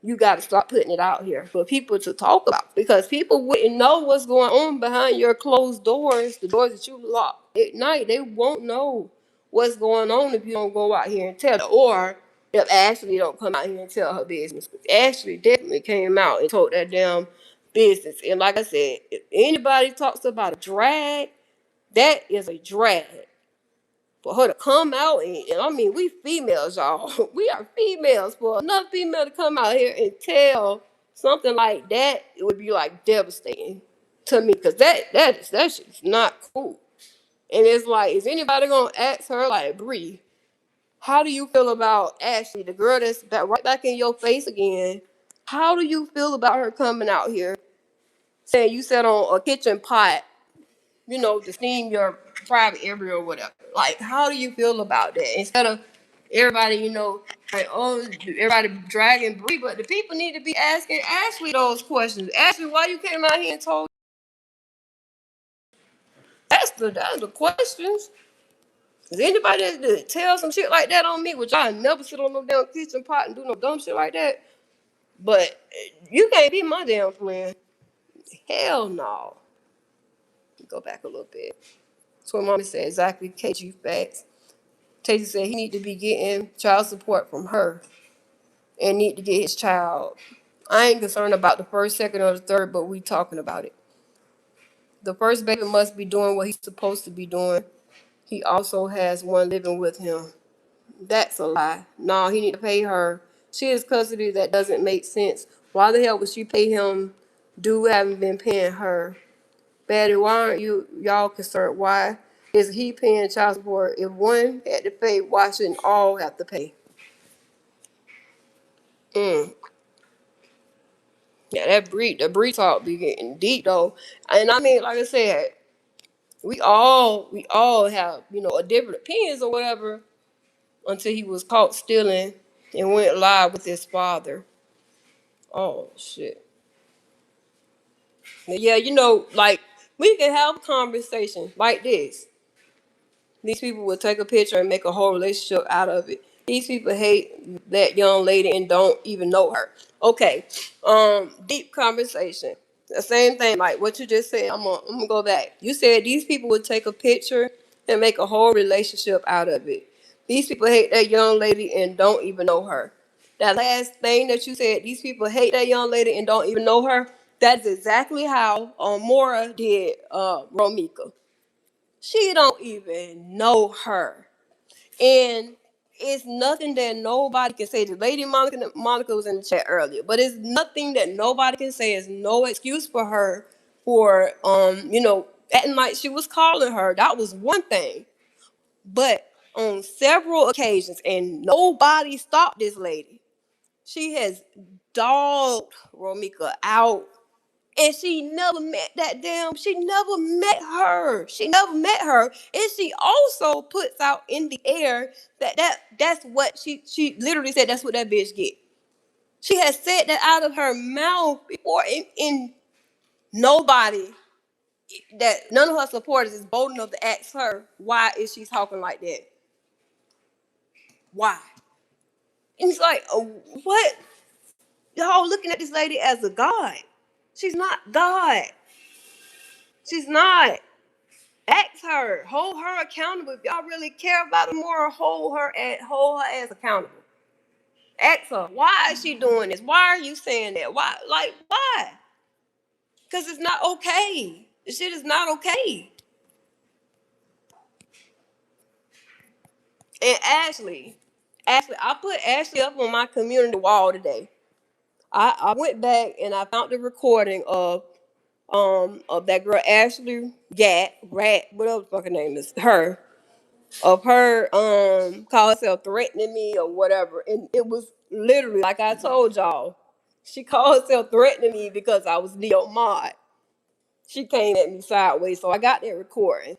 you got to start putting it out here for people to talk about, because people wouldn't know what's going on behind your closed doors, the doors that you lock at night. They won't know what's going on if you don't go out here and tell it, or if Ashley don't come out here and tell her business. Because Ashley definitely came out and told that damn business. And like I said, if anybody talks about a drag, that is a drag. For her to come out and I mean, we females, y'all. We are females. For another female to come out here and tell something like that, it would be like devastating to me, because that's just not cool. And it's like, is anybody gonna ask her like, Bree, how do you feel about Ashley, the girl that's right back in your face again? How do you feel about her coming out here saying you sat on a kitchen pot, to steam your private area or whatever? Like, how do you feel about that? Instead of everybody, like, oh, everybody dragging Bree, but the people need to be asking Ashley those questions. Ashley, why you came out here and told? That's the questions. Is anybody that tell some shit like that on me, which I never sit on no damn kitchen pot and do no dumb shit like that? But you can't be my damn friend. Hell no. Go back a little bit. That's what Mommy said, exactly, KG facts. Tesa said he need to be getting child support from her and need to get his child. I ain't concerned about the first, second, or the third, but we talking about it. The first baby must be doing what he's supposed to be doing. He also has one living with him. That's a lie. No, he need to pay her. She has custody. That doesn't make sense. Why the hell would she pay him? Dude haven't been paying her. Betty, why aren't y'all concerned? Why is he paying child support? If one had to pay, why shouldn't all have to pay? Mm. Yeah, the Bree talk be getting deep though. And I mean, like I said, we all have, a different opinions or whatever, until he was caught stealing and went live with his father. Oh shit. Yeah, like, we can have a conversation like this. These people will take a picture and make a whole relationship out of it. These people hate that young lady and don't even know her. Okay. Deep conversation. The same thing, like what you just said. I'm gonna go back. You said these people would take a picture and make a whole relationship out of it. These people hate that young lady and don't even know her. That last thing that you said, these people hate that young lady and don't even know her. That's exactly how Mora did Romeica. She don't even know her. And it's nothing that nobody can say. The lady Monica was in the chat earlier, but it's nothing that nobody can say. It's no excuse for her for acting like she was calling her. That was one thing. But on several occasions, and nobody stopped this lady, she has dogged Romeica out. And she never met she never met her. She never met her. And she also puts out in the air that's what she literally said, that's what that bitch get. She has said that out of her mouth before, and nobody, that none of her supporters is bold enough to ask her, why is she talking like that? Why? And it's like, what? Y'all looking at this lady as a god. She's not God. She's not. Ask her. Hold her accountable. If y'all really care about her more, hold her ass accountable. Ask her, why is she doing this? Why are you saying that? Why? Like, why? Because it's not okay. The shit is not okay. And Ashley, I put Ashley up on my community wall today. I went back and I found the recording of that girl Ashley Rat, whatever the fucking name is, her. Of her call herself threatening me or whatever. And it was literally like I told y'all. She called herself threatening me because I was Neo Mod. She came at me sideways, so I got that recording.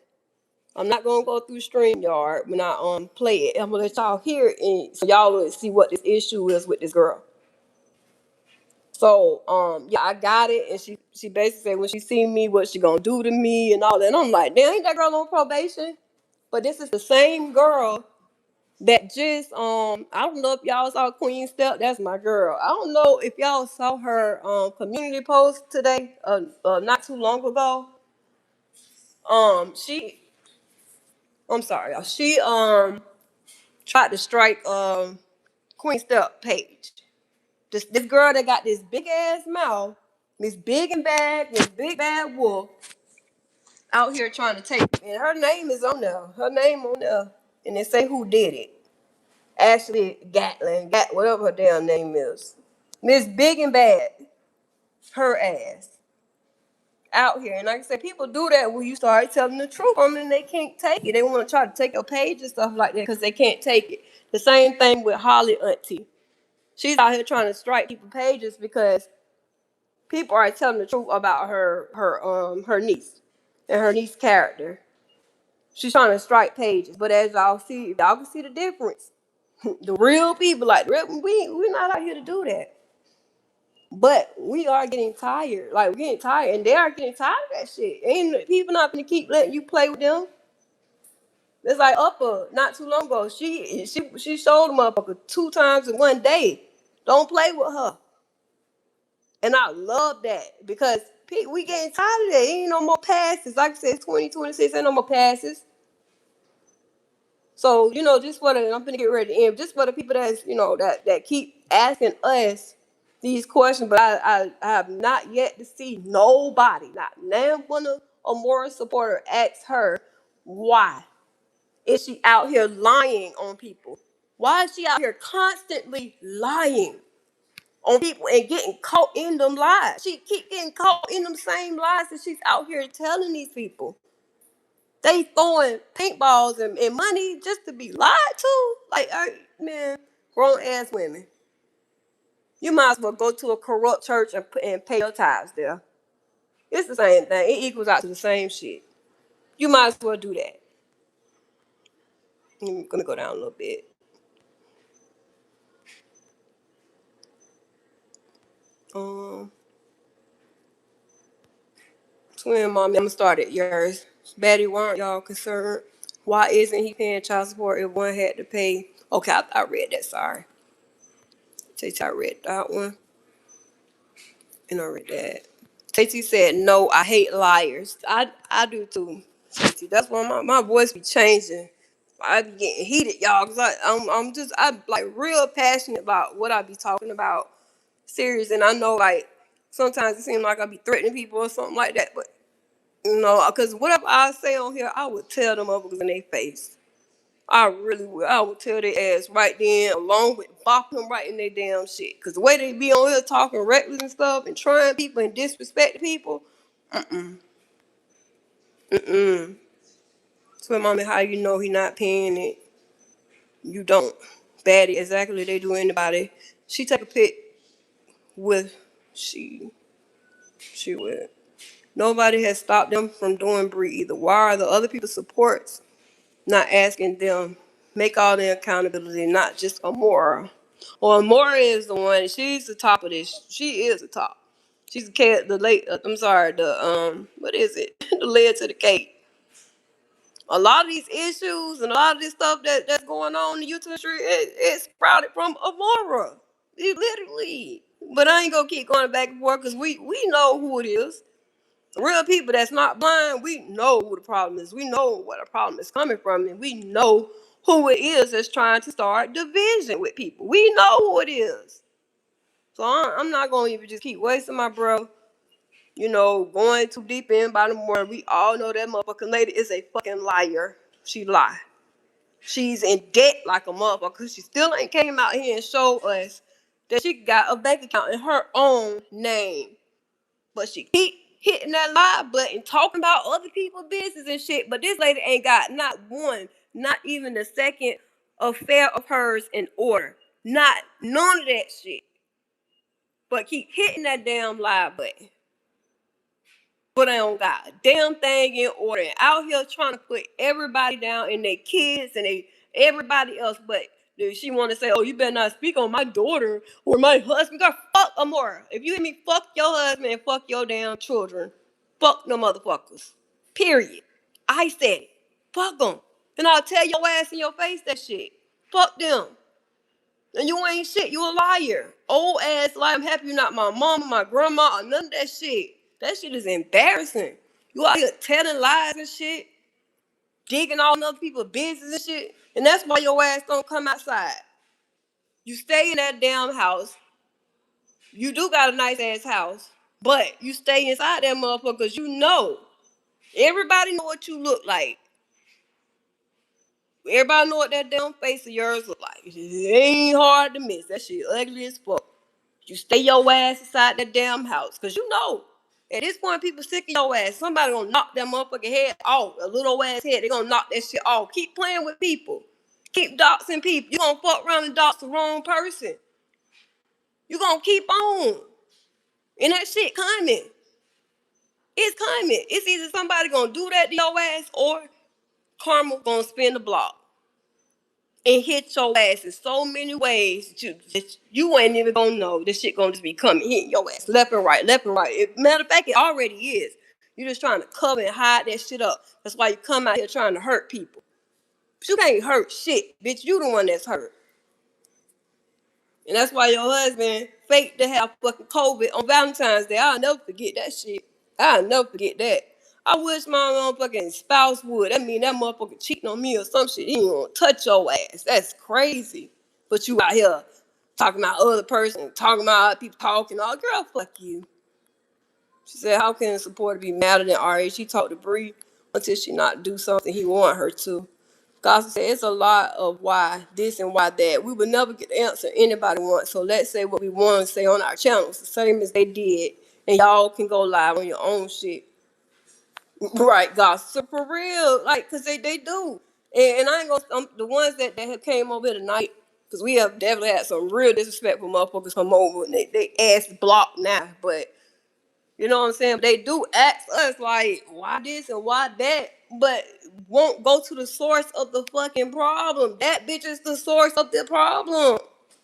I'm not gonna go through StreamYard when I play it. I'm gonna let y'all hear it and so y'all will see what this issue is with this girl. So yeah, I got it, and she basically said when she see me, what she gonna do to me and all that. And I'm like, damn, ain't that girl on probation? But this is the same girl that just I don't know if y'all saw Queen Step. That's my girl. I don't know if y'all saw her community post today, not too long ago. She I'm sorry, y'all. She tried to strike Queen Step page. This girl that got this big ass mouth, this big and bad, this big bad wolf out here trying to take it. And her name is on there. Her name on there. And they say who did it. Ashley whatever her damn name is. Miss Big and Bad, her ass out here. And like I said, people do that when you start telling the truth. I mean, they can't take it. They want to try to take your page and stuff like that because they can't take it. The same thing with Holly Auntie. She's out here trying to strike people pages because people are telling the truth about her niece and her niece character. She's trying to strike pages, but as y'all see, y'all can see the difference. The real people, like we're not out here to do that. But we are getting tired. Like we're getting tired, and they are getting tired of that shit. Ain't people not gonna keep letting you play with them? It's like Upper not too long ago. She showed them up 2 times in one day. Don't play with her. And I love that because we getting tired of that. Ain't no more passes. Like I said, 2026 ain't no more passes. So, just I'm gonna get ready to end. Just for the people that keep asking us these questions, but I have not yet to see nobody, not now one of a moral supporter ask her why is she out here lying on people? Why is she out here constantly lying on people and getting caught in them lies? She keep getting caught in them same lies that she's out here telling these people. They throwing paintballs and money just to be lied to. Like, man, grown ass women. You might as well go to a corrupt church and pay your tithes there. It's the same thing. It equals out to the same shit. You might as well do that. I'm gonna go down a little bit. Um, Twin mommy, I'm gonna start at yours. Betty, why aren't y'all concerned? Why isn't he paying child support if one had to pay? Okay, I read that. Sorry, I read that one, and I read that. Tati said, "No, I hate liars." I do too, Tati. That's why my voice be changing. I be getting heated, y'all, cause I'm like real passionate about what I be talking about, serious. And I know like sometimes it seems like I be threatening people or something like that, but cause whatever I say on here, I would tell them motherfuckers in their face. I really would. I would tell their ass right then, along with bopping them right in their damn shit. Cause the way they be on here talking reckless and stuff and trying people and disrespecting people, mm-mm. So, mommy, how you know he not paying it? You don't. Baddie, exactly. They do anybody. She take a pic with she. She would. Nobody has stopped them from doing Bree either. Why are the other people's supports not asking them make all the accountability, not just Amora? Well, Amora is the one. She's the top of this. She is the top. She's the cat. The late. I'm sorry. The What is it? The lid to the cake. A lot of these issues and a lot of this stuff that's going on in the YouTube street, it sprouted from Amora. It literally. But I ain't gonna keep going back and forth because we know who it is. Real people that's not blind, we know who the problem is. We know where the problem is coming from, and we know who it is that's trying to start division with people. We know who it is. So I'm not gonna even just keep wasting my breath, going too deep in by the morning. We all know that motherfucking lady is a fucking liar. She lie. She's in debt like a motherfucker because she still ain't came out here and showed us that she got a bank account in her own name. But she keep hitting that live button, talking about other people's business and shit. But this lady ain't got not one, not even the second affair of hers in order. Not none of that shit. But keep hitting that damn live button. But I don't got a damn thing in order. And out here trying to put everybody down and their kids and everybody else. But she want to say, oh, you better not speak on my daughter or my husband. God, fuck Amora. If you hear me, fuck your husband and fuck your damn children. Fuck no motherfuckers. Period. I said it. Fuck them. And I'll tell your ass in your face that shit. Fuck them. And you ain't shit. You a liar. Old ass liar. I'm happy you're not my mama, my grandma, or none of that shit. That shit is embarrassing. You out here telling lies and shit. Digging all other people's business and shit. And that's why your ass don't come outside. You stay in that damn house. You do got a nice ass house. But you stay inside that motherfucker because you know. Everybody know what you look like. Everybody know what that damn face of yours look like. It ain't hard to miss. That shit ugly as fuck. You stay your ass inside that damn house. Because you know, at this point, people sick of your ass. Somebody gonna knock that motherfucking head off. A little ass head. They gonna knock that shit off. Keep playing with people. Keep doxing people. You gonna fuck around and dox the wrong person. You gonna keep on. And that shit coming. It's coming. It's either somebody gonna do that to your ass or karma gonna spin the block and hit your ass in so many ways that you ain't even gonna know. This shit gonna just be coming, hitting your ass left and right, left and right. Matter of fact, it already is. You're just trying to cover and hide that shit up. That's why you come out here trying to hurt people. But you can't hurt shit, bitch. You the one that's hurt. And that's why your husband faked to have fucking COVID on Valentine's Day. I'll never forget that shit. I'll never forget that. I wish my motherfucking spouse would. That mean that motherfucker cheating on me or some shit. He ain't gonna touch your ass. That's crazy. But you out here talking about other person, talking about people talking. Oh, girl, fuck you. She said, how can a supporter be madder than Ari? She talked to Bree until she not do something he want her to. Gospel said it's a lot of why this and why that. We would never get the answer anybody wants. So let's say what we want to say on our channels, the same as they did. And y'all can go live on your own shit. Right, gossip for real. Like, cause they do. And I ain't gonna the ones that have came over here tonight, cause we have definitely had some real disrespectful motherfuckers come over and they ass blocked now. But you know what I'm saying? They do ask us like, why this and why that, but won't go to the source of the fucking problem. That bitch is the source of the problem.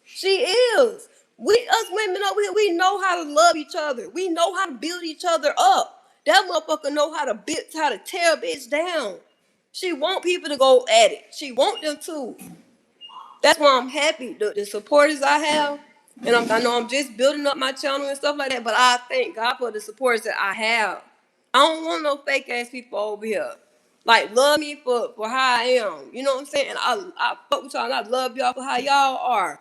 She is. Us women over here, we know how to love each other. We know how to build each other up. That motherfucker know how to tear a bitch down. She want people to go at it. She want them to. That's why I'm happy. The supporters I have, and I know I'm just building up my channel and stuff like that, but I thank God for the supporters that I have. I don't want no fake ass people over here. Like, love me for how I am. You know what I'm saying? I fuck with y'all and I love y'all for how y'all are.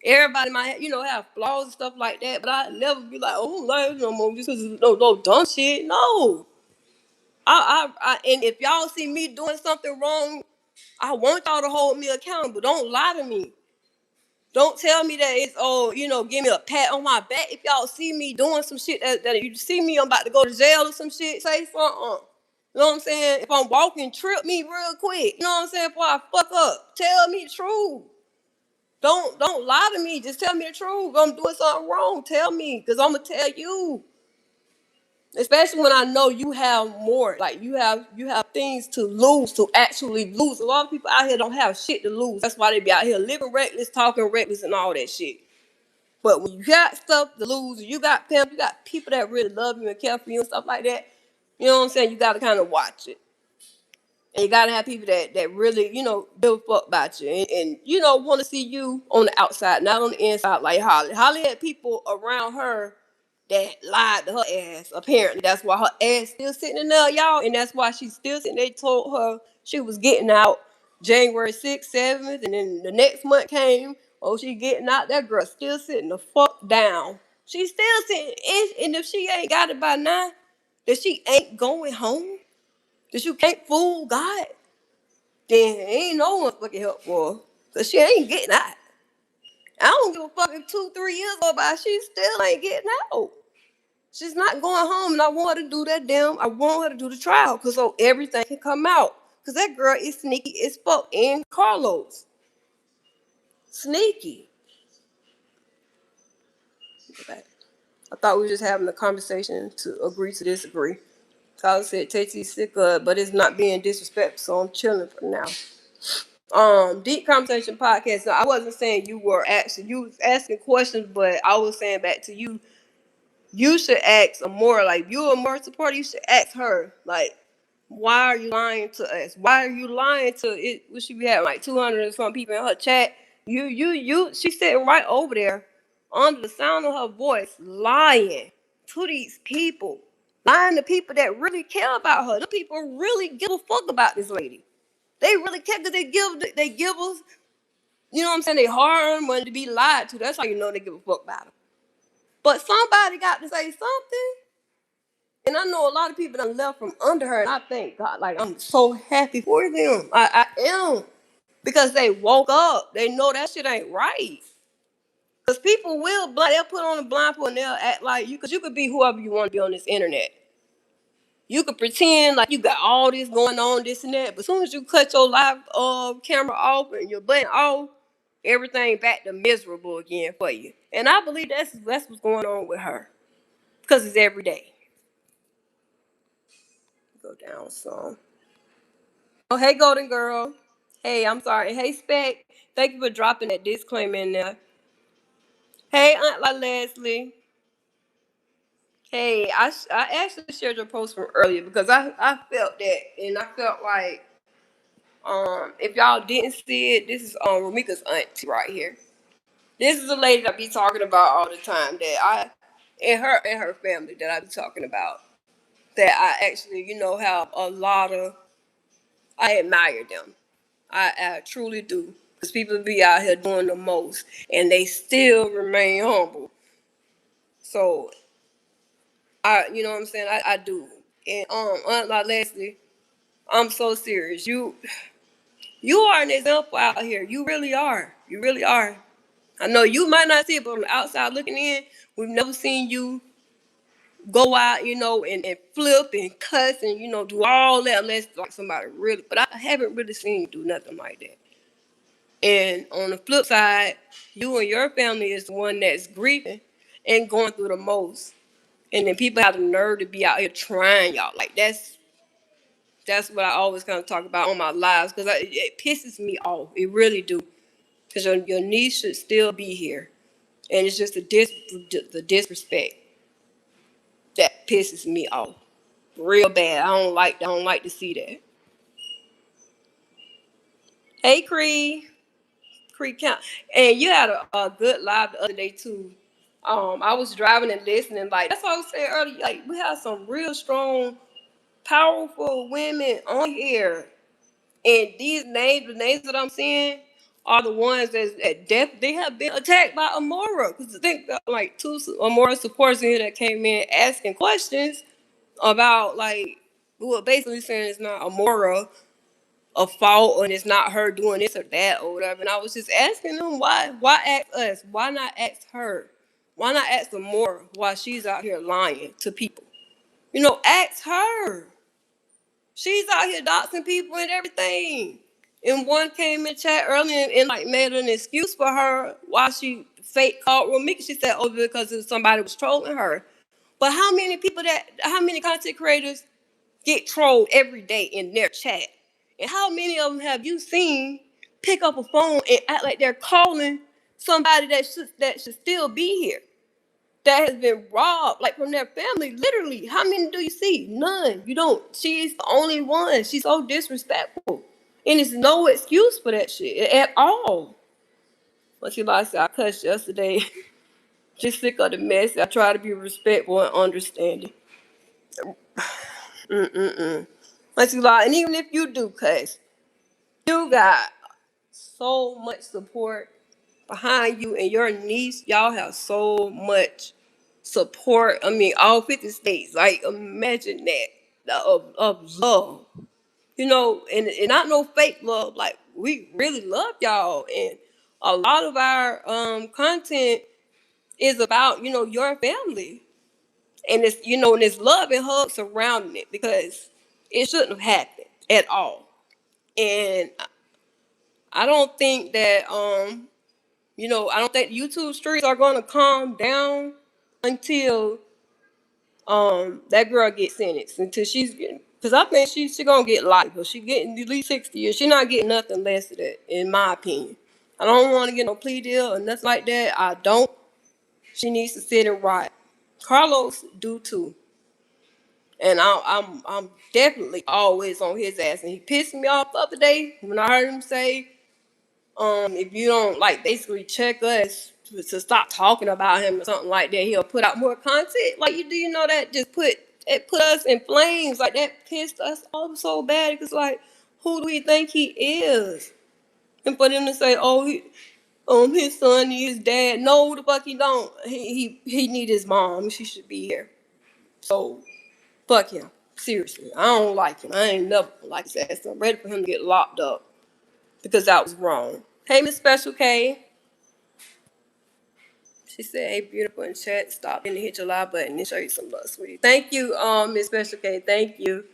Everybody might, have flaws and stuff like that, but I never be like, oh, love no more just because no dumb shit. No. And if y'all see me doing something wrong, I want y'all to hold me accountable. Don't lie to me. Don't tell me that it's, give me a pat on my back. If y'all see me doing some shit that you see me, I'm about to go to jail or some shit, say something. You know what I'm saying? If I'm walking, trip me real quick. You know what I'm saying? Before I fuck up, tell me the truth. Don't lie to me. Just tell me the truth. If I'm doing something wrong, tell me, because I'm going to tell you. Especially when I know you have more, like you have things to lose, to actually lose. A lot of people out here don't have shit to lose. That's why they be out here living reckless, talking reckless, and all that shit. But when you got stuff to lose, you got pimp, you got people that really love you and care for you and stuff like that. You know what I'm saying? You got to kind of watch it. And you gotta have people that really, give a fuck about you and want to see you on the outside, not on the inside like Holly. Holly had people around her that lied to her ass. Apparently, that's why her ass still sitting in there, y'all. And that's why she's still sitting. They told her she was getting out January 6th, 7th, and then the next month came. Oh, she getting out. That girl still sitting the fuck down. She's still sitting. And if she ain't got it by now, that she ain't going home, that you can't fool God, then ain't no one fucking help for her. Cause she ain't getting out. I don't give a fuck if 2, 3 years go by, she still ain't getting out. She's not going home, and I want her to do that I want her to do the trial, cause so everything can come out. Cause that girl is sneaky as fuck. And Carlos, sneaky. Okay. I thought we were just having a conversation to agree to disagree. Carlos said Tasty's sick of it, but it's not being disrespectful, so I'm chilling for now. Deep Conversation Podcast. Now, I wasn't saying you was asking questions, but I was saying back to you, you should ask more, like, you're a more supporter, you should ask her, like, why are you lying to us? Why are you lying to it? What she be having, like 200 and some people in her chat? She's sitting right over there under the sound of her voice, lying to these people, lying to people that really care about her. The people really give a fuck about this lady. They really care because they give us, you know what I'm saying? They hard money to be lied to. That's how you know they give a fuck about them. But somebody got to say something. And I know a lot of people done left from under her. And I thank God, like, I'm so happy for them. I am. Because they woke up. They know that shit ain't right. Because people they'll put on a blindfold and they'll act like you, because you could be whoever you want to be on this internet. You could pretend like you got all this going on, this and that. But as soon as you cut your live camera off and your button off, everything back to miserable again for you. And I believe that's what's going on with her. Because it's every day. Go down some. Oh, hey, Golden Girl. Hey, I'm sorry. Hey, Spec. Thank you for dropping that disclaimer in there. Hey, Aunt La Leslie. Hey, I actually shared your post from earlier because I felt that. And I felt like, if y'all didn't see it, this is Romeica's auntie right here. This is a lady that I be talking about all the time and her family that I be talking about. That I actually, have a lot of, I admire them. I truly do. Because people be out here doing the most and they still remain humble. So you know what I'm saying? I do. And Aunt La Leslie, I'm so serious. You are an example out here. You really are. You really are. I know you might not see it, but on the outside looking in, we've never seen you go out, and flip and cuss and, do all that unless like somebody really, but I haven't really seen you do nothing like that. And on the flip side, you and your family is the one that's grieving and going through the most. And then people have the nerve to be out here trying y'all. Like that's what I always kind of talk about on my lives because it pisses me off. It really do. Because your niece should still be here. And it's just the disrespect that pisses me off real bad. I don't like to see that. Hey, Cree Count, and you had a good live the other day too. I was driving and listening. Like that's what I was saying earlier. Like we have some real strong, powerful women on here, and the names that I'm seeing, are the ones they have been attacked by Amora. Because I think like two Amora supporters in here that came in asking questions about like, well, basically saying it's not Amora a fault and it's not her doing this or that or whatever. And I was just asking them why ask us? Why not ask her? Why not ask Amora why she's out here lying to people? Ask her. She's out here doxing people and everything. And one came in chat earlier and like made an excuse for her why she fake called Romeica. She said, oh, because somebody was trolling her. But how many content creators get trolled every day in their chat? And how many of them have you seen pick up a phone and act like they're calling somebody that should still be here? that has been robbed, like from their family. Literally, how many do you see? None. You don't. She's the only one. She's so disrespectful, and it's no excuse for that shit at all. But she like I said, I cussed yesterday. Just sick of the mess. I try to be respectful and understanding. But she like, and even if you do cuss, you got so much support behind you, and your niece, y'all have so much support. I mean, all 50 states. Like, imagine that of love, and not no fake love. Like, we really love y'all, and a lot of our content is about your family, and and it's love and hugs surrounding it because it shouldn't have happened at all. And I don't think that I don't think YouTube streets are gonna calm down until that girl gets sentenced, until she's getting, because I think she gonna get life, but she getting at least 60 years. She not getting nothing less than that, in my opinion. I don't want to get no plea deal or nothing like that. I don't. She needs to sit and rot. Carlos do too, and I'm definitely always on his ass. And he pissed me off the other day when I heard him say, if you don't like basically check us to stop talking about him or something like that, he'll put out more content. Like, do you know that just put us in flames? Like, that pissed us off so bad because, like, who do we think he is? And for them to say, oh, his son needs his dad. No, the fuck he don't. He need his mom. She should be here. So fuck him. Seriously, I don't like him. I ain't never liked his ass. I'm ready for him to get locked up because that was wrong. Hey, Miss Special K. She said, hey, beautiful in chat. Stop in and hit your live button and show you some love, sweetie. Thank you, Miss Special K. Thank you,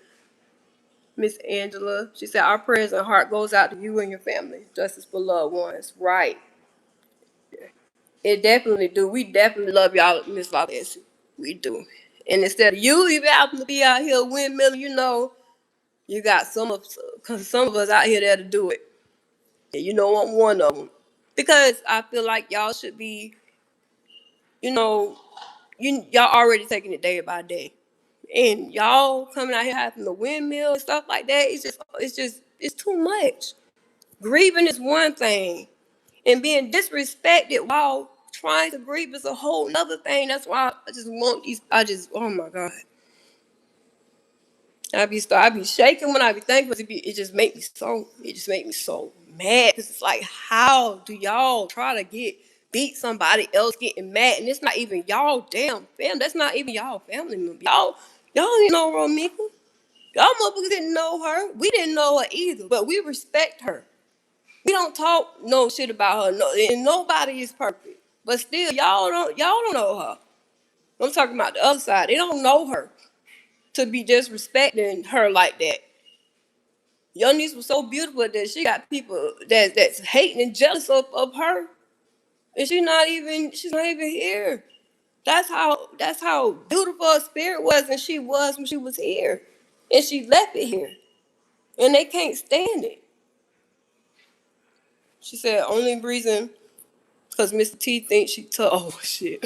Miss Angela. She said, our prayers and heart goes out to you and your family. Justice for loved ones. Right. It definitely do. We definitely love y'all, Miss Valdez. We do. And instead of you even happen to be out here windmilling, you got some of us out here there to do it. And I'm one of them. Because I feel like y'all should be, you know, y'all already taking it day by day. And y'all coming out here having the windmill and stuff like that, it's too much. Grieving is one thing. And being disrespected while trying to grieve is a whole nother thing. That's why I just want these. Oh my God. I be shaking when I be thinking, but it just make me so mad. Cause it's like, how do y'all try to beat somebody else getting mad? And it's not even y'all damn family. That's not even y'all family member. Y'all didn't know Romeica. Y'all motherfuckers didn't know her. We didn't know her either, but we respect her. We don't talk no shit about her. No, and nobody is perfect. But still, y'all don't know her. I'm talking about the other side. They don't know her to be disrespecting her like that. Your niece was so beautiful that she got people that's hating and jealous of her. And she's not even here. That's how beautiful her spirit was, and she was when she was here. And she left it here. And they can't stand it. She said only reason because Mr. T thinks she tough. Oh shit.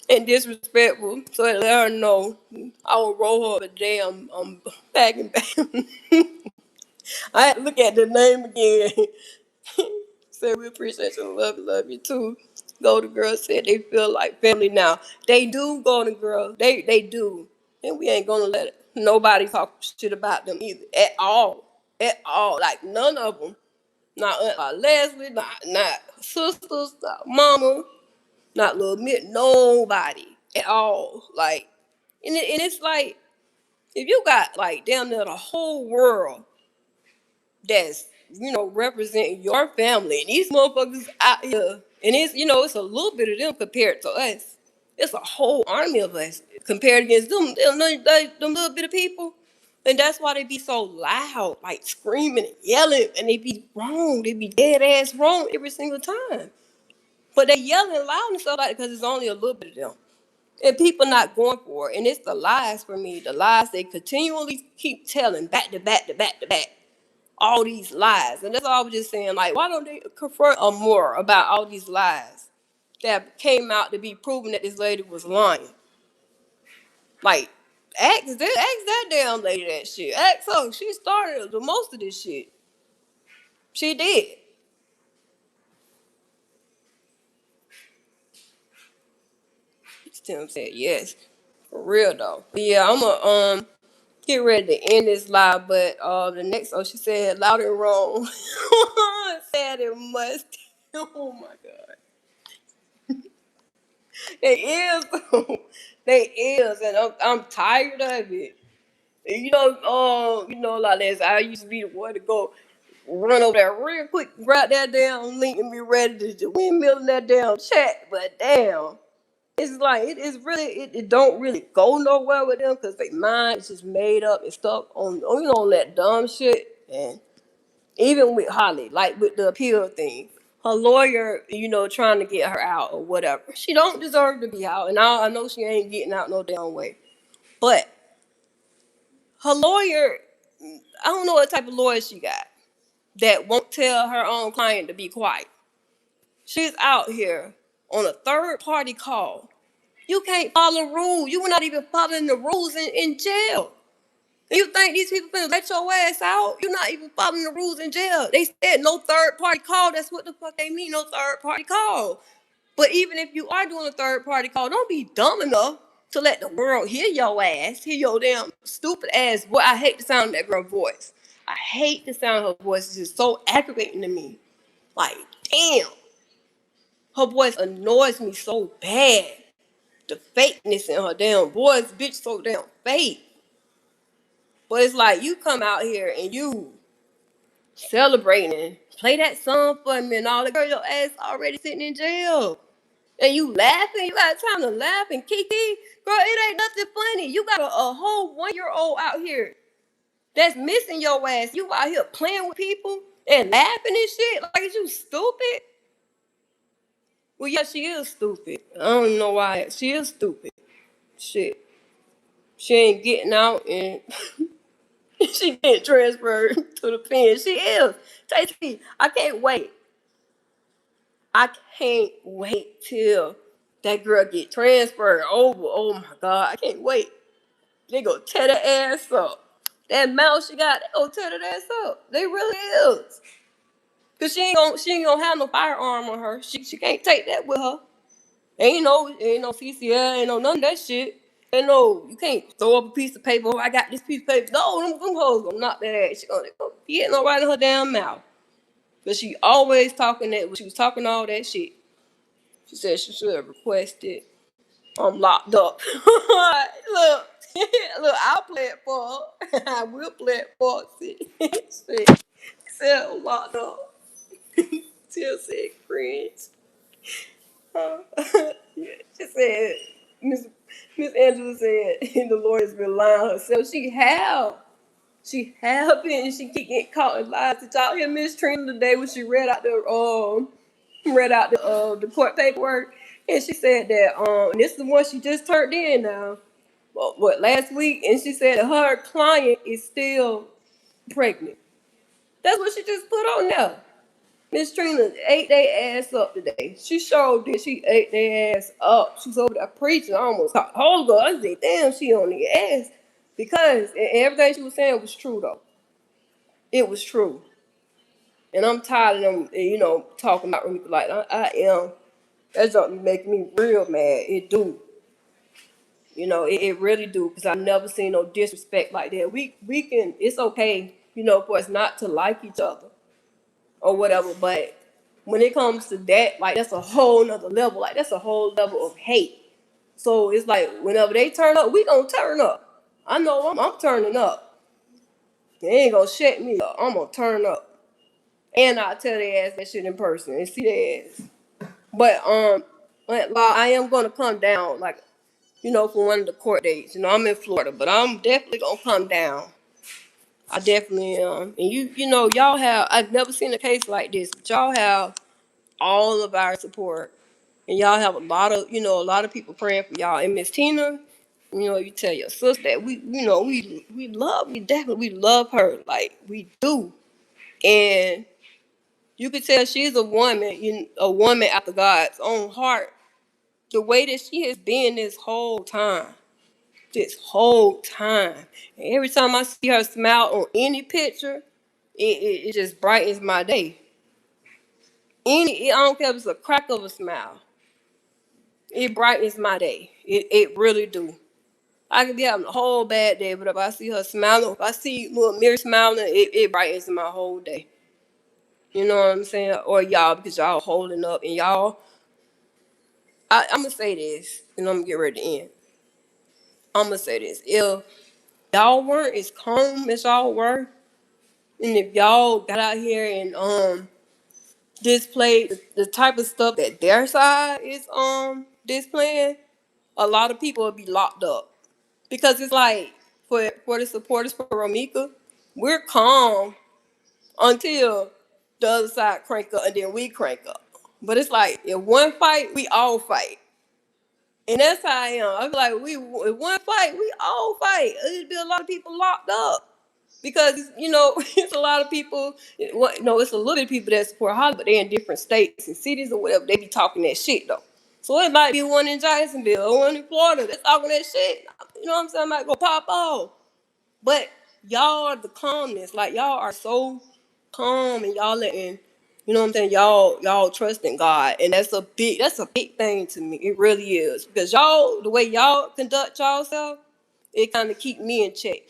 And disrespectful. So I let her know I will roll her a damn back and back. I had to look at the name again. Said we appreciate you, love you too. Golden Girl said they feel like family now. They do, Golden Girl. They do. And we ain't gonna let nobody talk shit about them either. At all. At all. Like none of them. Not Leslie, not sisters, not mama, not little Mitt, nobody at all. Like, and it's like, if you got like damn near the whole world that's representing your family, and these motherfuckers out here, and it's a little bit of them compared to us. It's a whole army of us compared against them little bit of people. And that's why they be so loud, like screaming and yelling, and they be wrong. They be dead ass wrong every single time. But they yelling loud and stuff like that because it's only a little bit of them. And people not going for it. And it's the lies for me. The lies they continually keep telling back to back to back to back. All these lies. And that's all I was just saying. Like, why don't they confront more about all these lies? that came out to be proven that this lady was lying. Like, ask that damn lady that shit. Ask her. She started the most of this shit. She did. Tim said yes. For real though. But yeah, I'm gonna get ready to end this live, but the next she said loud and wrong. Said it must. Oh my god. They is. They is, and I'm tired of it. Like this. I used to be the one to go run over there real quick, grab that damn link, and be ready to windmill in that damn chat. But damn, it's like it don't really go nowhere with them because their mind is just made up and stuck on that dumb shit. And even with Holly, like with the appeal thing, her lawyer, trying to get her out or whatever. She don't deserve to be out, and I know she ain't getting out no damn way. But her lawyer, I don't know what type of lawyer she got that won't tell her own client to be quiet. She's out here on a third party call. You can't follow rules. You were not even following the rules in jail. You think these people finna let your ass out? You're not even following the rules in jail. They said no third party call. That's what the fuck they mean, no third party call. But even if you are doing a third party call, don't be dumb enough to let the world hear your ass, hear your damn stupid ass. Boy, I hate the sound of that girl's voice. I hate the sound of her voice. It's just so aggravating to me. Like, damn. Her voice annoys me so bad. The fakeness in her damn voice, bitch, so damn fake. But it's like you come out here and you celebrating, play that song for me and all the girl, your ass already sitting in jail. And you laughing, you got time to laugh and kiki. Girl, it ain't nothing funny. You got a whole 1-year-old out here that's missing your ass. You out here playing with people and laughing and shit. Like, is you stupid? Well, yeah, she is stupid. I don't know why. She is stupid. Shit. She ain't getting out and she getting transferred to the pen. She is. Tasty. I can't wait. I can't wait till that girl get transferred over. Oh my God. I can't wait. They go tear that ass up. That mouth she got, they go tear that ass up. They really is. Cause she ain't gonna have no firearm on her. She can't take that with her. Ain't no CCL, ain't no none of that shit. Ain't no, you can't throw up a piece of paper. Oh, I got this piece of paper. No, them hoes gonna knock that ass. She gonna get no right in her damn mouth. But she always talking that when she was talking all that shit. She said she should have requested. I'm locked up. Look, look, I'll play it for her. I will play it for her. She said I'm locked up. Still said cringe. Yeah, she said, Miss Angela said, the lawyer's been lying herself. She have been. She keep getting caught in lies. Did y'all hear Miss Trina today when she read out the court paperwork? And she said that this is the one she just turned in now. What last week? And she said that her client is still pregnant. That's what she just put on there. Miss Trina ate their ass up today. She showed did. She ate their ass up. She's over there preaching. I almost caught hold of her. I said, damn, she on the ass. Because everything she was saying was true, though. It was true. And I'm tired of them, talking about Romeica like I am. That's something making me real mad. It do. It really do. Because I never seen no disrespect like that. We can, it's okay, for us not to like each other or whatever. But when it comes to that, like, that's a whole nother level. Like, that's a whole level of hate. So it's like, whenever they turn up, we gonna turn up. I know I'm turning up. They ain't gonna shut me up. I'm gonna turn up. And I'll tell their ass that shit in person and see their ass. But I am gonna come down, like, for one of the court dates. I'm in Florida, but I'm definitely gonna come down. I definitely am. And y'all have, I've never seen a case like this, but y'all have all of our support. And y'all have a lot of people praying for y'all. And Miss Tina, you tell your sister that we definitely love her. Like, we do. And, You could tell she's a woman, a woman after God's own heart. The way that she has been this whole time. This whole time. And every time I see her smile on any picture, it just brightens my day. I don't care if it's a crack of a smile. It brightens my day. It really do. I could be having a whole bad day, but if I see her smiling, if I see little Mary smiling, it brightens my whole day. You know what I'm saying? Or y'all, because y'all holding up. And y'all, I'm going to say this, and I'm going to get ready to end. I'm going to say this. If y'all weren't as calm as y'all were, and if y'all got out here and displayed the type of stuff that their side is displaying, a lot of people would be locked up. Because it's like, for the supporters for Romeica, we're calm until the other side crank up and then we crank up. But it's like, if one fight, we all fight. And that's how I am. I feel like if one fight, we all fight. There'd be a lot of people locked up. Because, it's a lot of people, it's a little bit of people that support Hollywood, but they're in different states and cities or whatever. They be talking that shit, though. So it might be one in Jacksonville or one in Florida that's talking that shit. You know what I'm saying? I might go pop off. But y'all are the calmness. Like, y'all are so calm and y'all letting, you know what I'm saying? Y'all trust in God. And that's a big thing to me. It really is. Because y'all, the way y'all conduct yourself, it kind of keep me in check.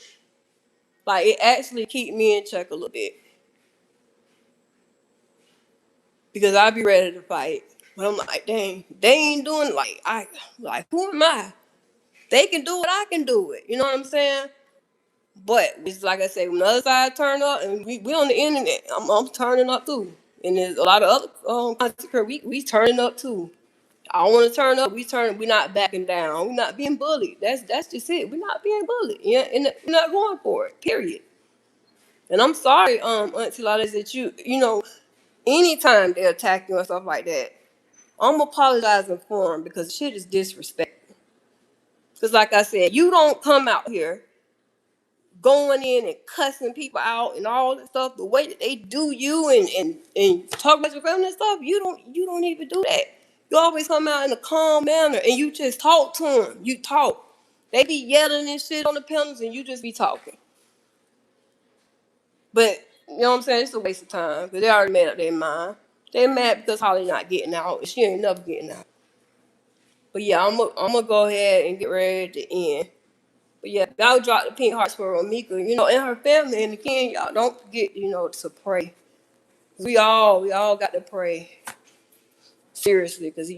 Like, it actually keep me in check a little bit. Because I be ready to fight. But I'm like, dang, they ain't doing who am I? They can do it, I can do it. You know what I'm saying? But it's like I say, when the other side turn up and we on the internet, I'm turning up too. And there's a lot of other content we turning up too. I want to turn up, we not backing down. We're not being bullied. That's just it. We're not being bullied. Yeah, and we're not going for it. Period. And I'm sorry, Auntie Lotta, that anytime they attack you and stuff like that, I'm apologizing for them because shit is disrespectful. Because like I said, you don't come out here going in and cussing people out and all that stuff, the way that they do you and talk about your family and stuff, you don't even do that. You always come out in a calm manner and you just talk to them. You talk. They be yelling and shit on the panels and you just be talking. But, you know what I'm saying? It's a waste of time because they already made up their mind. They mad because Holly not getting out and she ain't never getting out. But yeah, I'm gonna go ahead and get ready to end. But yeah, y'all drop the pink hearts for Romeica, and her family. And again, y'all don't forget, to pray. We all got to pray seriously because,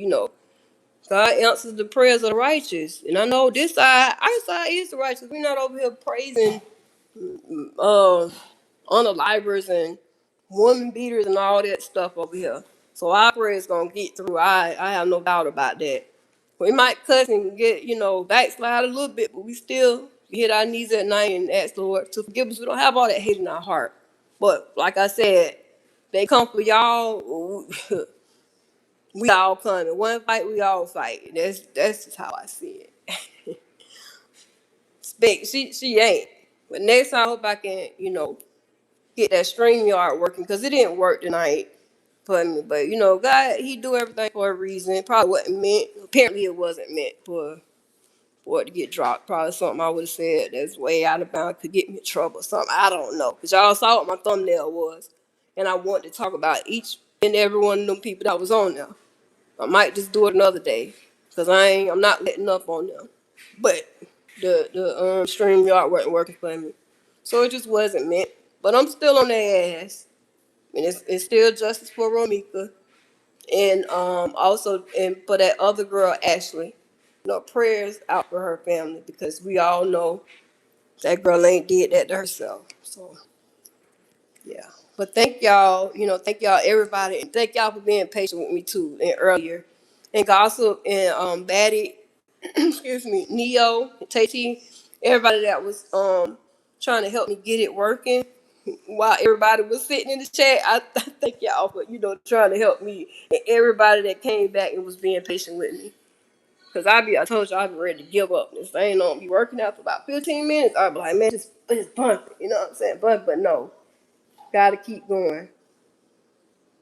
God answers the prayers of the righteous. And I know our side is the righteous. We're not over here praising unalivers and woman beaters and all that stuff over here. So our prayer is going to get through. I have no doubt about that. We might cuss and get, backslide a little bit, but we still hit our knees at night and ask the Lord to forgive us. We don't have all that hate in our heart. But like I said, they come for y'all, we all come. In one fight, we all fight. That's just how I see it. She ain't. But next time I hope I can, get that StreamYard working because it didn't work tonight for me. But, God, he do everything for a reason. It probably wasn't meant. Apparently it wasn't meant for it to get dropped. Probably something I would have said that's way out of bounds could get me in trouble or something. I don't know. Because y'all saw what my thumbnail was. And I wanted to talk about each and every one of them people that was on there. I might just do it another day. Because I'm not letting up on them. But the StreamYard wasn't working for me. So it just wasn't meant. But I'm still on their ass. And it's still justice for Romeica. And also and for that other girl, Ashley. Prayers out for her family because we all know that girl ain't did that to herself. So yeah. But thank y'all, everybody, and thank y'all for being patient with me too and earlier. And Gossip and Batty, excuse me, Neo, Tate, everybody that was trying to help me get it working while everybody was sitting in the chat. I thank y'all for, trying to help me. And everybody that came back and was being patient with me. Because I told you I'd be ready to give up. This thing don't be working out for about 15 minutes. I'd be like, man, just bump it. You know what I'm saying? But no. Gotta keep going.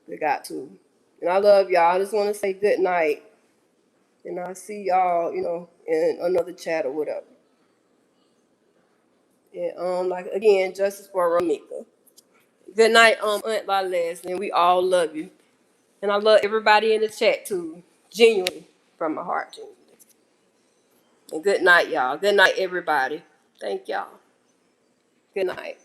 We got to. And I love y'all. I just want to say good night. And I'll see y'all, in another chat or whatever. And like again, justice for Romeica. Good night, Aunt Leslie, and we all love you. And I love everybody in the chat too. Genuinely. From my heart, genuinely. And good night, y'all. Good night, everybody. Thank y'all. Good night.